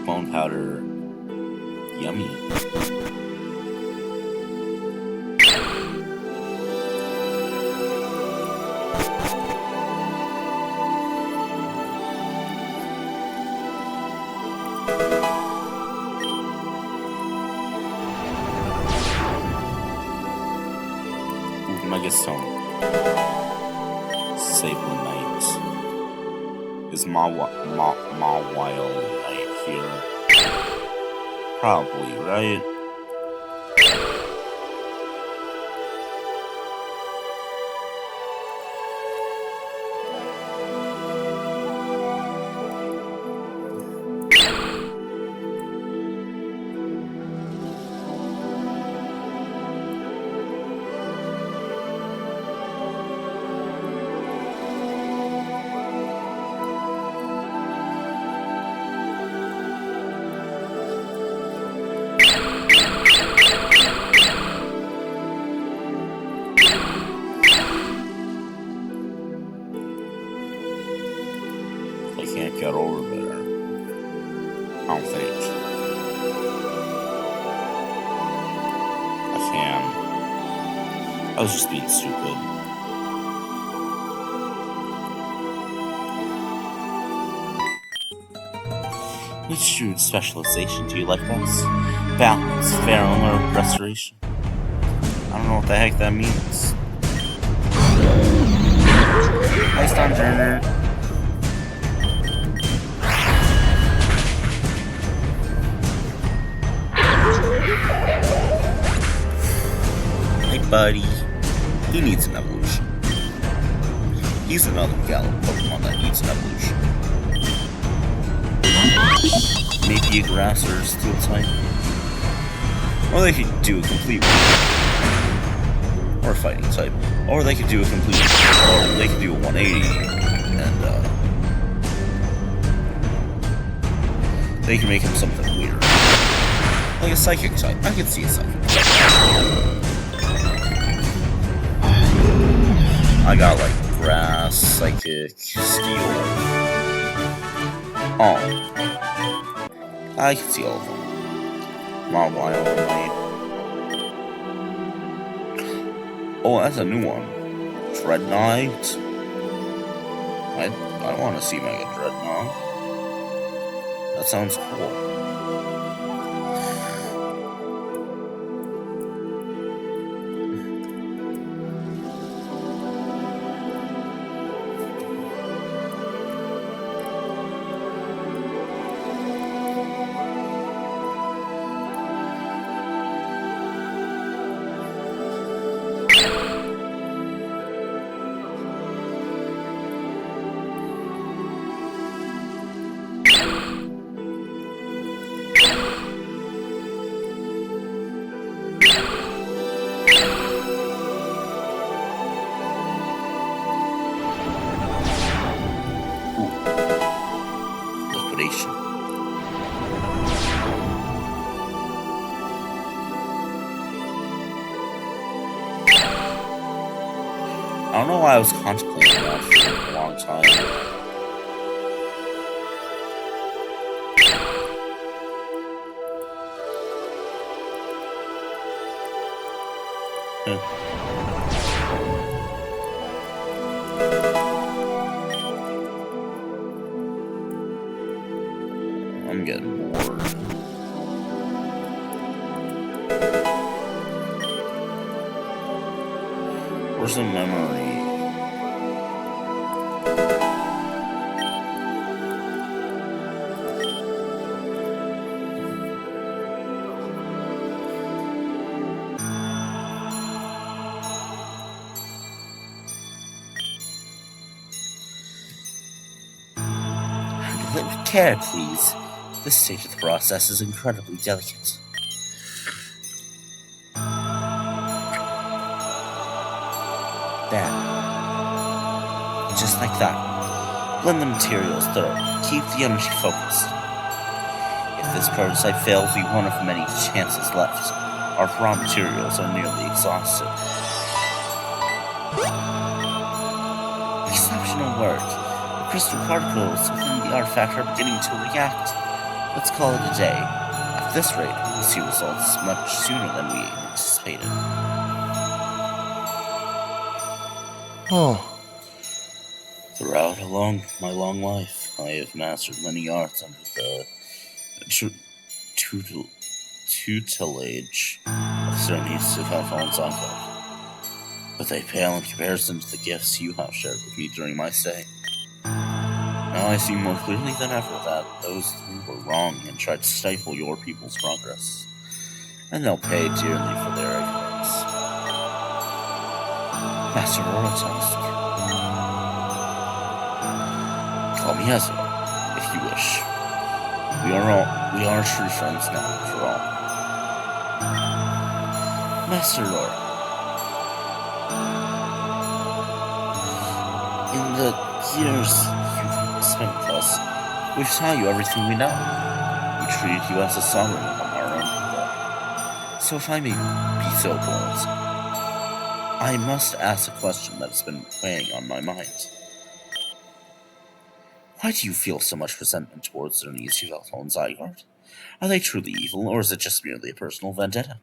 Bone powder. Yummy. Ooh, Mega Stone. Save the night. Is Mawile right here? Probably, right? can. I was just being stupid. Which druid specialization do you like best? Balance, Feral, or Restoration? I don't know what the heck that means. Hi, Stormjourner. Hi, buddy. He needs an evolution. He's another Gallup Pokemon that needs an evolution. Maybe a grass or a steel type. Or they could do a complete or a fighting type. Or they could do a complete or they could do a 180 and they can make him something weird. Like a psychic type. I could see a psychic type. I got like grass, psychic, steel. Oh. I can see all of them. Wild Knight. Oh, that's a new one. Dreadnought. I want to see Mega Dreadnought. That sounds cool. I don't know why I was contemplating that for a long time. I'm getting bored. Where's the memory? Handle it with care, please. This stage of the process is incredibly delicate. There. Just like that. Blend the materials thoroughly. Keep the energy focused. If this prototype fails, we one of many chances left. Our raw materials are nearly exhausted. Exceptional work. The crystal particles within the artifact are beginning to react. Let's call it a day. At this rate, we'll see results much sooner than we anticipated. Oh. Throughout my long life, I have mastered many arts under the tutelage of Cernis of Alphon Zygarde. But they pale in comparison to the gifts you have shared with me during my stay. Now I see more clearly than ever that those who were wrong and tried to stifle your people's progress. And they'll pay dearly for their ignorance. Master Orotosk. Call me Ezra, if you wish. We are true friends now, after all. Master Lord. In the years you've spent with us, we've taught you everything we know. We treated you as a sovereign among our own people. So if I may be so bold, I must ask a question that has been weighing on my mind. Why do you feel so much resentment towards the Cernis of Alphon Zygarde? Are they truly evil, or is it just merely a personal vendetta?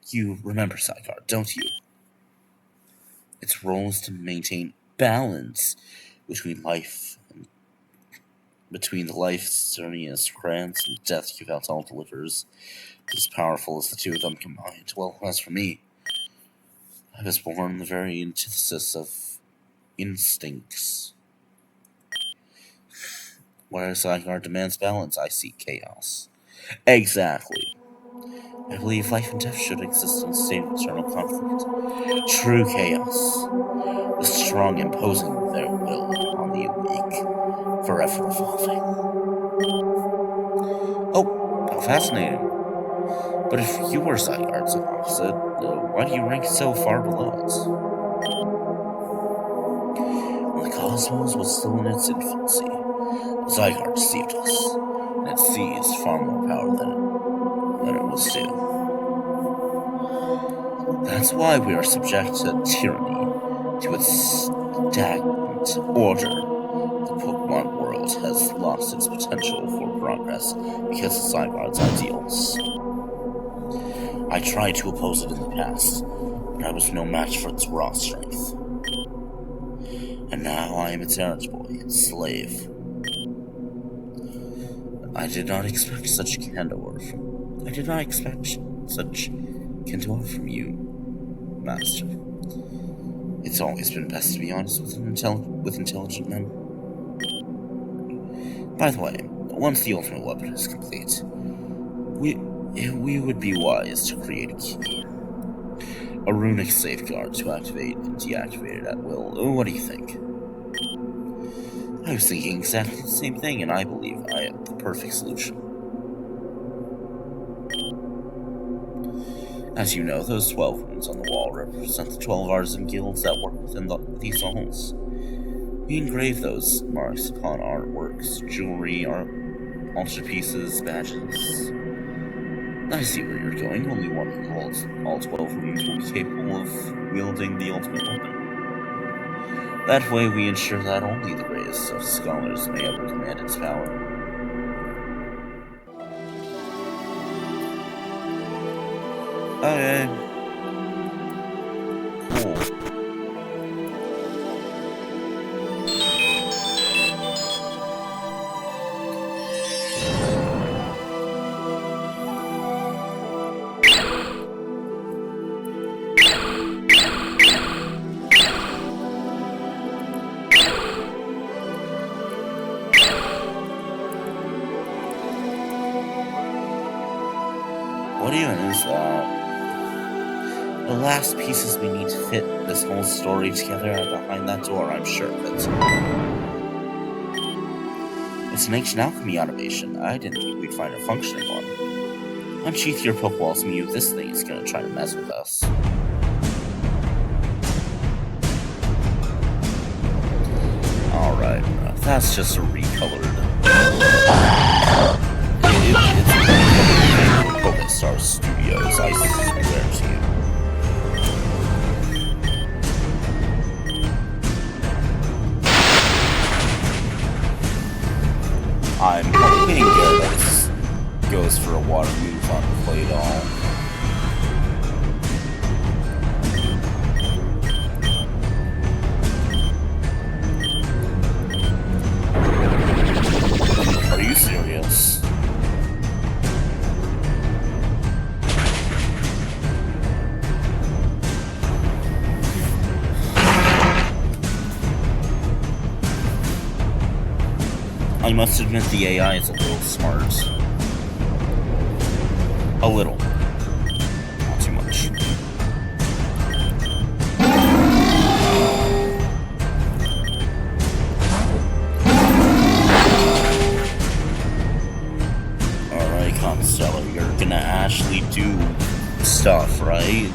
You remember Zygarde, don't you? Its role is to maintain balance between the life Cernius grants and death Yveltal delivers. As powerful as the two of them combined. Well, as for me, I was born the very antithesis of instincts. Whereas Zygarde demands balance, I seek chaos. Exactly. I believe life and death should exist in a state of eternal conflict. True chaos. The strong imposing their will on the weak, forever evolving. Oh, how fascinating. But if you were Zygarde's opposite, why do you rank so far below it? When the cosmos was still in its infancy, Zygarde deceived us, and it seized far more power than it was due. That's why we are subject to tyranny, to its stagnant order. The Pokemon world has lost its potential for progress because of Zygarde's ideals. I tried to oppose it in the past, but I was no match for its raw strength. And now I am its errand boy, its slave. I did not expect such candor from you, Master. It's always been best to be honest with intelligent men. By the way, once the ultimate weapon is complete, we would be wise to create a key. A runic safeguard to activate and deactivate it at will. What do you think? I was thinking exactly the same thing, and I believe I have the perfect solution. As you know, those 12 runes on the wall represent the 12 artisan guilds that work within these halls. We engrave those marks upon artworks, jewelry, altar pieces, badges. I see where you're going. Only one who holds all 12 runes will be capable of wielding the ultimate weapon. That way we ensure that only the greatest of scholars may ever command its power. Okay. Cool. What even is that? The last pieces we need to fit this whole story together are behind that door, I'm sure of it. It's an ancient alchemy automation. I didn't think we'd find a functioning one. Unsheath your Pokeballs, Mew. This thing is gonna try to mess with us. Alright, that's just a recolored. It's a recolored Pokestar Studios, I swear to you. I'm hoping Gyarados goes for a water move on Claydol. Are you serious? I must admit the AI is a little smart. A little. Not too much. Alright, Constellar, you're gonna actually do stuff, right?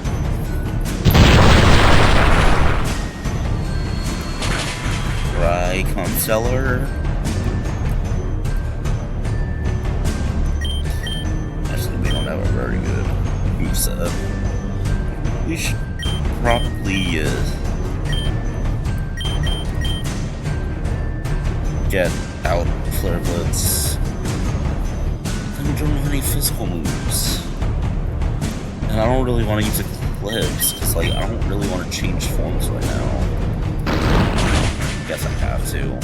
Right, Constellar? Have a very good moveset. We should probably get out Flare Blitz. Then we don't have any physical moves. And I don't really want to use Eclipse, because, like, I don't really want to change forms right now. Guess I have to.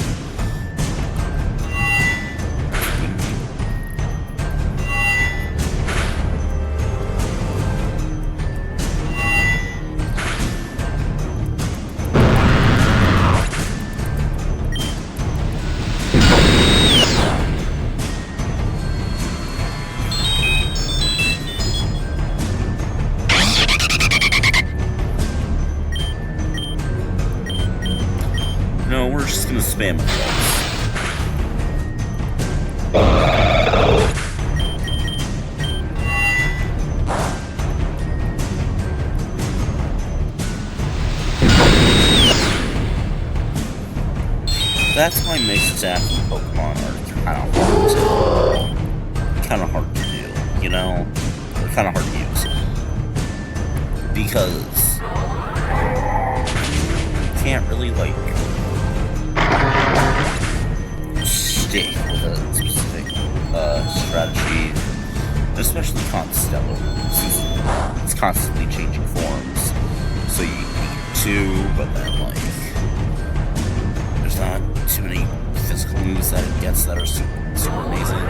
No, we're just gonna spam it. That's why mixed attack in Pokemon are kind of hard to do, you know? They're kind of hard to use. Because you can't really, like, stick with a specific strategy, especially Constellar, since it's constantly changing forms. So you need to, but then, like, there's not too many physical moves that it gets that are super amazing.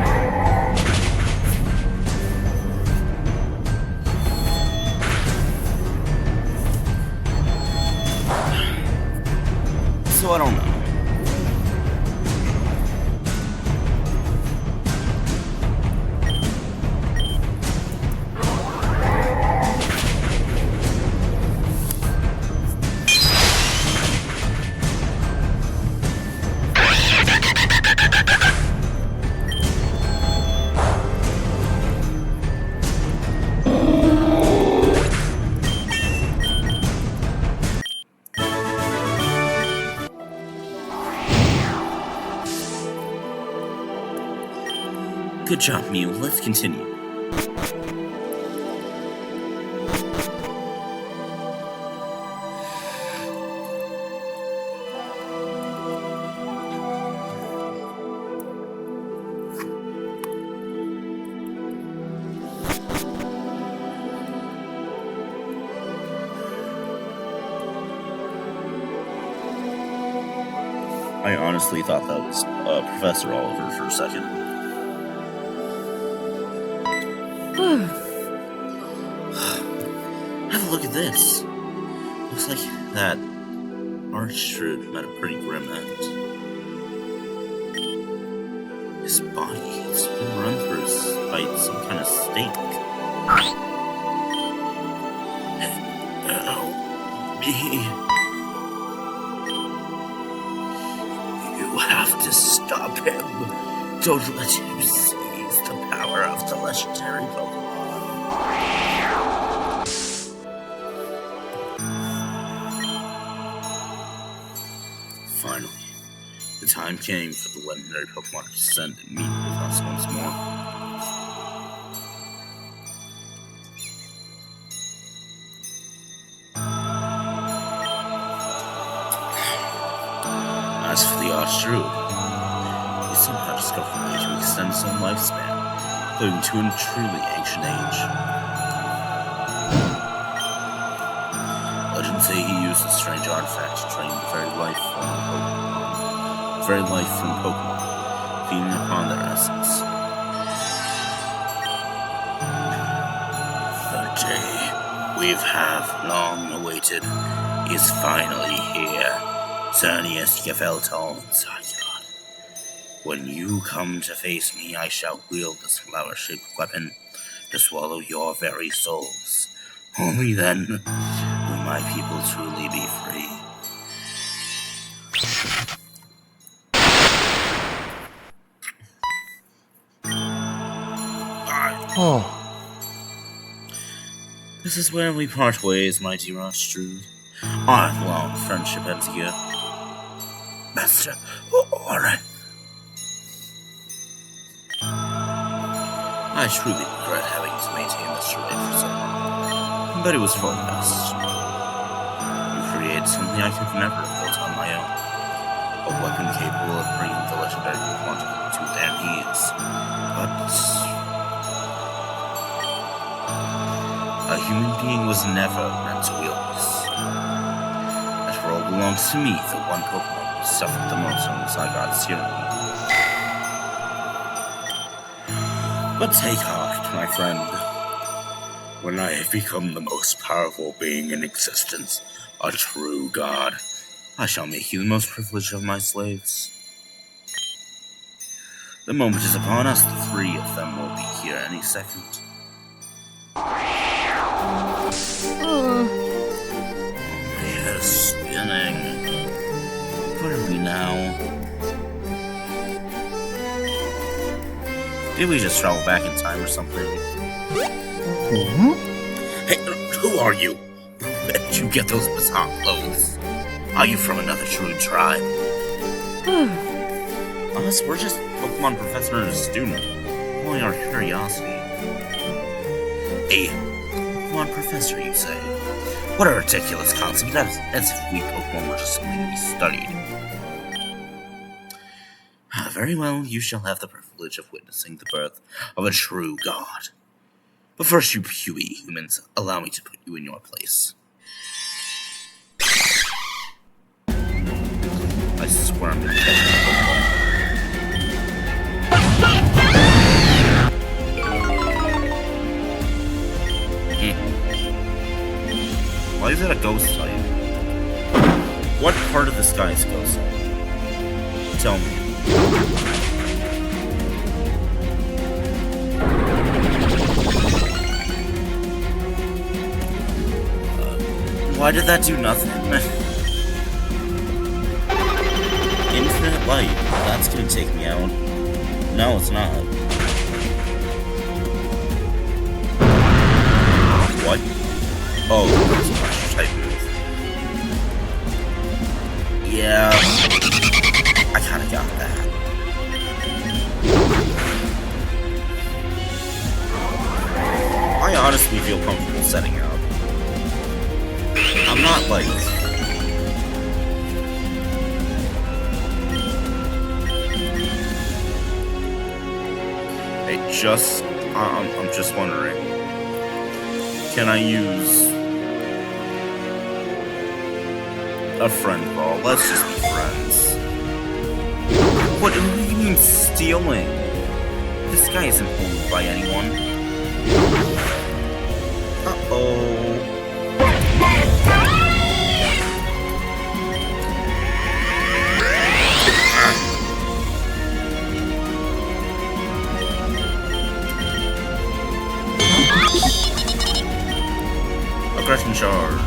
So I don't know. Good job, Mew. Let's continue. I honestly thought that was Professor Oliver for a second. Have a look at this. Looks like that Archstrud met a pretty grim end. His body has been run through by some kind of stake. Help me. You have to stop him. Don't let him seize the power of the legendary Pokemon. Finally, the time came for the legendary Pokemon to descend and meet with us once more. As for the Archstrud, he somehow discovered a way to extend his own lifespan, living to a truly ancient age. Legends say he used a strange artifact to train the very life from Pokemon, feeding upon their essence. The day we have long awaited is finally here. Xerneas Yveltal and Zygarde. When you come to face me, I shall wield this flower-shaped weapon to swallow your very souls. Only then will my people truly be free. Oh. This is where we part ways, my dear Archstrud. Our long friendship ends here. Master Orin. I truly regret having to maintain this charade for so long, but it was for the best. You created something I could never have built on my own. A weapon capable of bringing the legendary Pokemon to their knees. But a human being was never meant to wield this. That role belongs to me, the one Pokemon who suffered the most from the Zygarde's tyranny. But take heart, my friend. When I have become the most powerful being in existence, a true god, I shall make you the most privileged of my slaves. The moment is upon us. The three of them will be here any second. My head is spinning. Where are we now? Did we just travel back in time or something? Hey, who are you? Where did you get those bizarre clothes? Are you from another true tribe? Us, we're just Pokemon professor and a student. Only our curiosity. A Pokemon professor, you say? What a ridiculous concept. As if we Pokemon were just something to be studied. Very well, you shall have the privilege of witnessing the birth of a true god. But first, you PUE humans, allow me to put you in your place. I swear I'm gonna catch that Pokemon. Why is it a ghost type? What part of the sky is ghost type? Tell me. Why did that do nothing? Infinite light. That's gonna take me out. No, it's not. What? Oh, that's a pressure type move. Yeah. I kinda got that. I honestly feel comfortable setting out. I'm not like... Hey, I'm just wondering. Can I use a friend ball? Let's just be friends. What do you mean stealing? This guy isn't owned by anyone. Uh-oh. Aggression charge.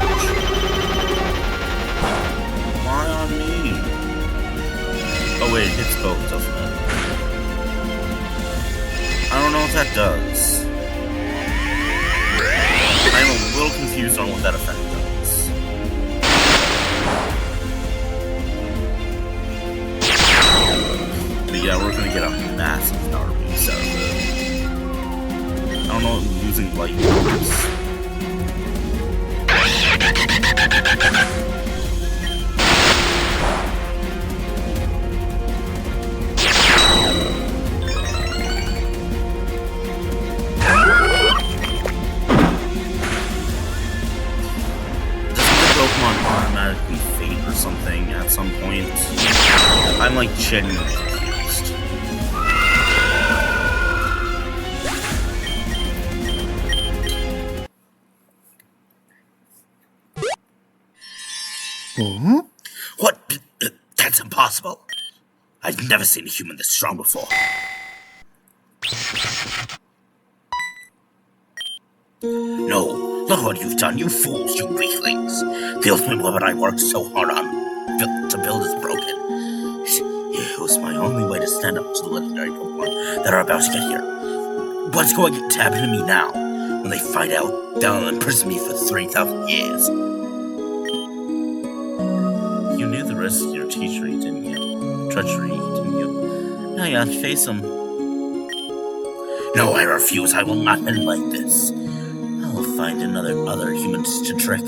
Why on me? Oh wait, it hits both, doesn't it? I don't know what that does. I'm a little confused on what that effect does. But yeah, we're gonna get a massive power boost out of it. I don't know what losing light is. Automatically fade or something at some point. I'm like genuinely confused. What? That's impossible. I've never seen a human this strong before. No, look what you've done, you fools, you weaklings. The ultimate weapon I worked so hard on to build is broken. It was my only way to stand up to the legendary Pokemon that are about to get here. What's going to happen to me now? When they find out, they'll imprison me for 3,000 years. You knew the rest of your treachery, didn't you? Now you have to face them. No, I refuse. I will not end like this. I'll find other humans to trick.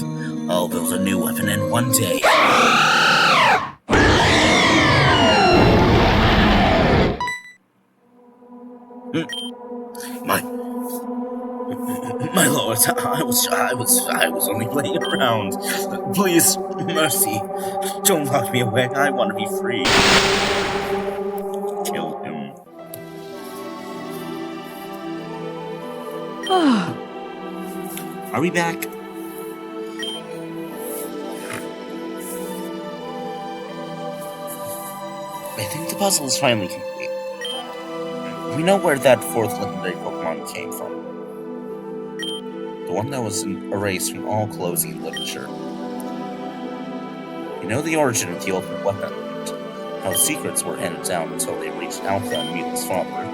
I'll build a new weapon in one day. My lord, I was only playing around. Please, mercy, don't lock me away. I want to be free. Kill him. Are we back? I think the puzzle is finally complete. We know where that fourth legendary Pokemon came from. The one that was erased from all closing literature. We know the origin of the ultimate weapon, how the secrets were handed down until they reached Alpha and Mewtwo's father.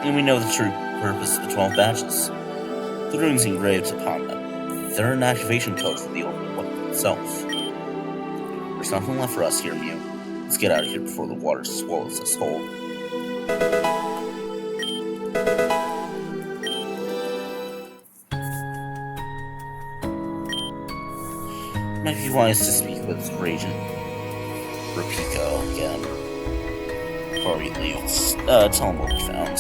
And we know the true purpose of the 12 badges. The runes engraved upon them. They're an activation code for the ultimate weapon itself. There's nothing left for us here, Mew. Let's get out of here before the water swallows us whole. Might be wise to speak with Regent Rapiko again before we leave. Tell him what we found.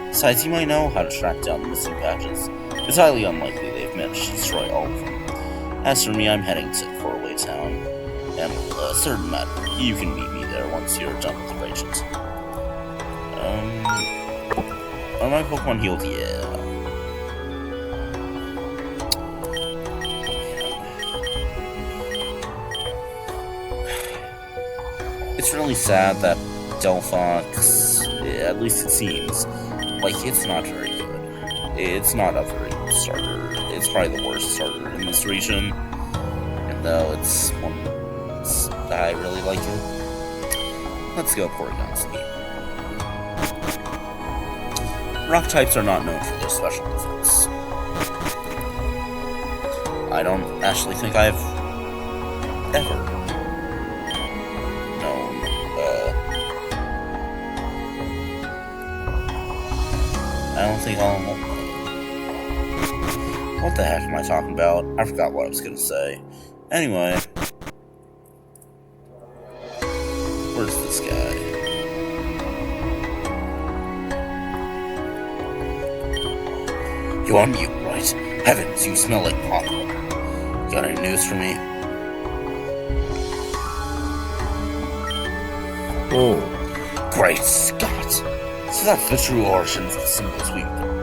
Besides, you might know how to track down the missing badges. It's highly unlikely they've managed to destroy all of them. As for me, I'm heading to Faraway Town, and will certain matter. You can meet me there once you're done with the Regent. Are my Pokemon healed? Yeah. It's really sad that Delphox, at least it seems, like it's not very good. It's not a very good starter. It's probably the worst starter in this region. And though it's one I really like it. Let's go Porygon's team. Rock types are not known for their special defense. I don't actually think I've ever I don't think I'll... What the heck am I talking about? I forgot what I was gonna say. Anyway. Where's this guy? You are Mew, right? Heavens, you smell like popcorn. Got any news for me? Oh. Great Scott! So that's the true origins of the symbols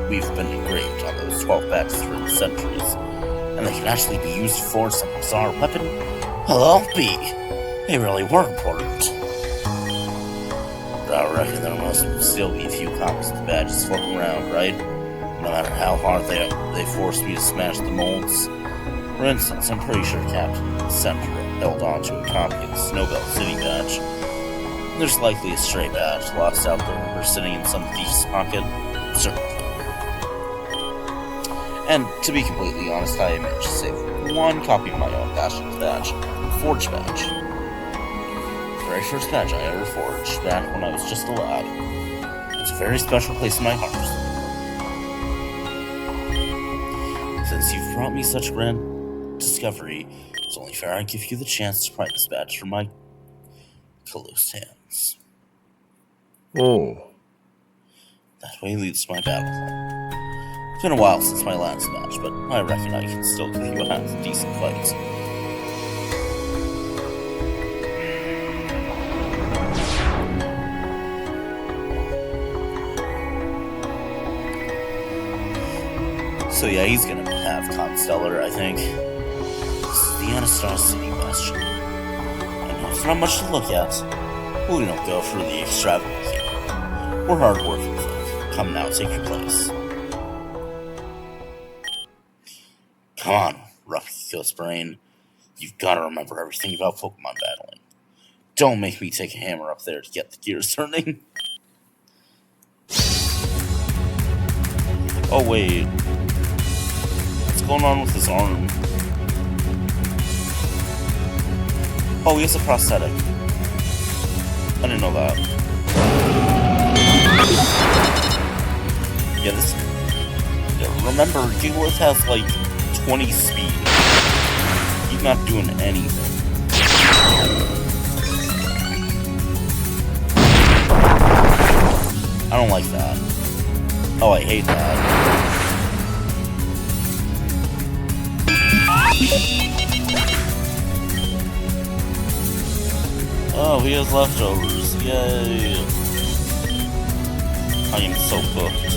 we've been engraved on those 12 badges for the centuries. And they can actually be used for some bizarre weapon? Well, I'll be. They really were important. But I reckon there must still be a few copies of the badges floating around, right? No matter how hard they forced me to smash the molds. For instance, I'm pretty sure Captain Centra held on to a copy of the Snowbelt City badge. There's likely a stray badge lost out there or sitting in some thief's pocket. Certainly. And to be completely honest, I managed to save one copy of my own Bastion's badge, Forge badge. The very first badge I ever forged, back when I was just a lad. It's a very special place in my heart. Since you've brought me such grand discovery, it's only fair I give you the chance to pry this badge from my closed hands. Oh. That way leads to my battle plan. It's been a while since my last match, but I reckon I can still give you a decent fight. So yeah, he's gonna have Constellar, I think. This is the Anastar City Bastion. And there's not much to look at. We don't go for the extravagant here. We're hard-working folk. Come now, take your place. Come on, rough ghost brain. You've got to remember everything about Pokemon battling. Don't make me take a hammer up there to get the gears turning. Oh wait. What's going on with his arm? Oh, he has a prosthetic. I didn't know that. Yeah, this... Yeah, remember, Gigalith has like 20 speed. He's not doing anything. I don't like that. Oh, I hate that. Oh, he has leftovers. Yay. I am so cooked.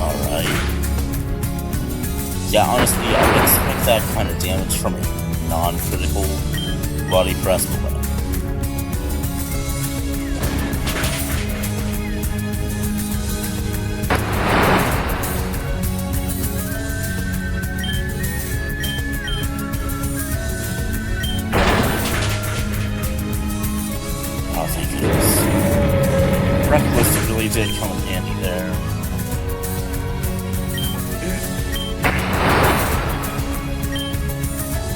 Alright. Yeah, honestly, I would expect that kind of damage from a non-critical body press weapon. Oh, thank goodness. Reckless really did come in handy there.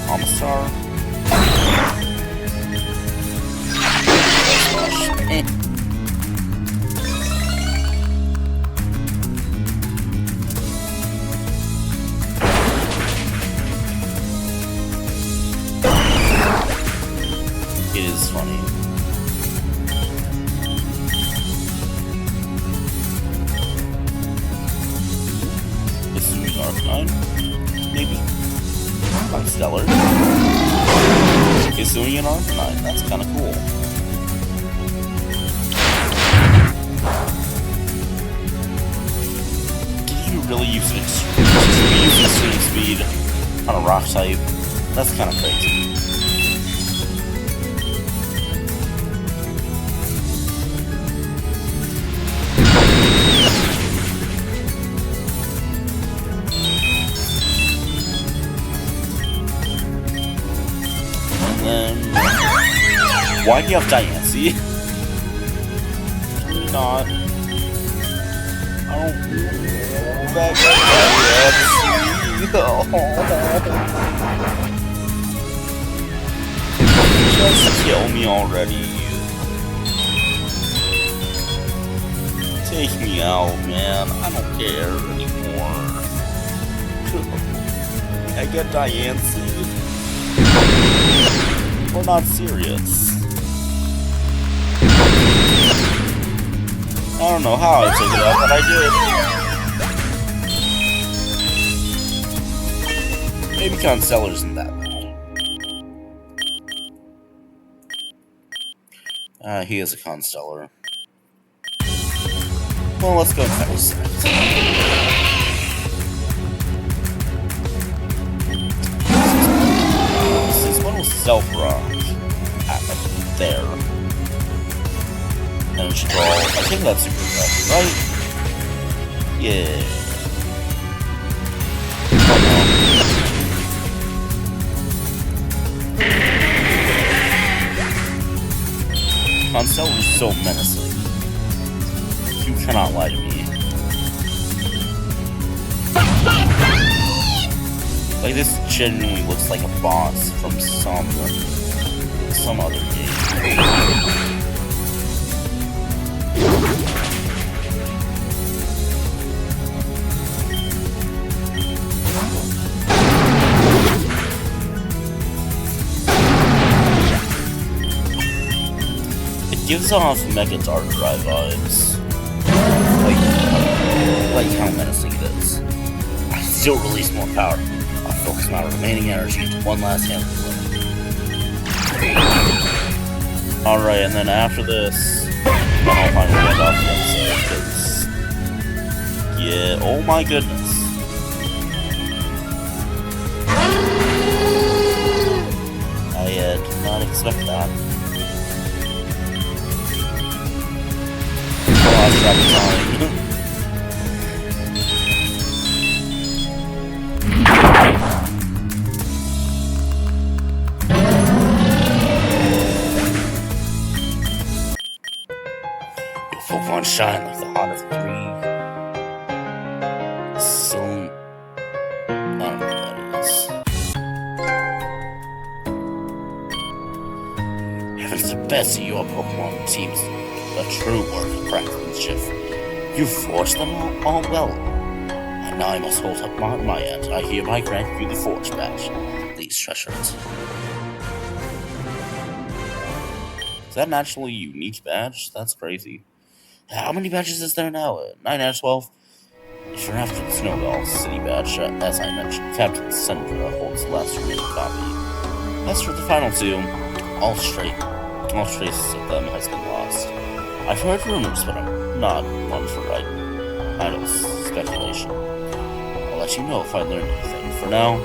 Amistar. It is funny. This is Arcanine? Maybe? Stellar is doing an Arcanine. That's kind of cool. Did you really use extreme speed on a rock type? That's kind of crazy. Why do you have Diancie? Not. I don't. That Just kill me already. Take me out, man. I don't care anymore. I get Diancie. We're not serious. I don't know how I took it out, but I did. Maybe Constellar isn't that bad. He is a Constellar. Well, let's go first. This one was Self-Rock. There. Energy Ball. I think that's super good, right? Yeah. Constellar is so menacing. You cannot lie to me. Like, this genuinely looks like a boss from some other game. It gives off Mega Darkrai vibes. Like how menacing it is. I still release more power. I'll focus my remaining energy into one last hand. Alright, and then after this, then I'll finally end off the episode, because... Yeah, oh my goodness. I did not expect that. Lost track of time. Pokemon shine like the heart of the green. So, I don't know what that is. Heavens to Betsy, your Pokemon seems a true work of craftsmanship. You forced them all well. And now I must hold up my end. I hereby grant you the Forge Badge. Please treasure it. Is that an actually unique badge? That's crazy. How many badges is there now? 9 out of 12? If you're after the Snowball City badge, as I mentioned, Captain Sandra holds the last remaining copy. As for the final two, all traces of them has been lost. I've heard rumors, but I'm not one for idle speculation. I'll let you know if I learn anything. For now,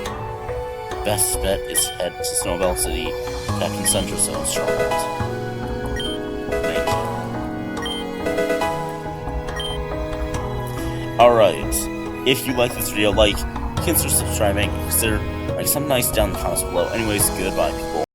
best bet is head to Snowball City, Captain Sandra's own stronghold. Thank you. Alright, if you like this video, consider subscribing, consider some nice down in the comments below. Anyways, goodbye, people.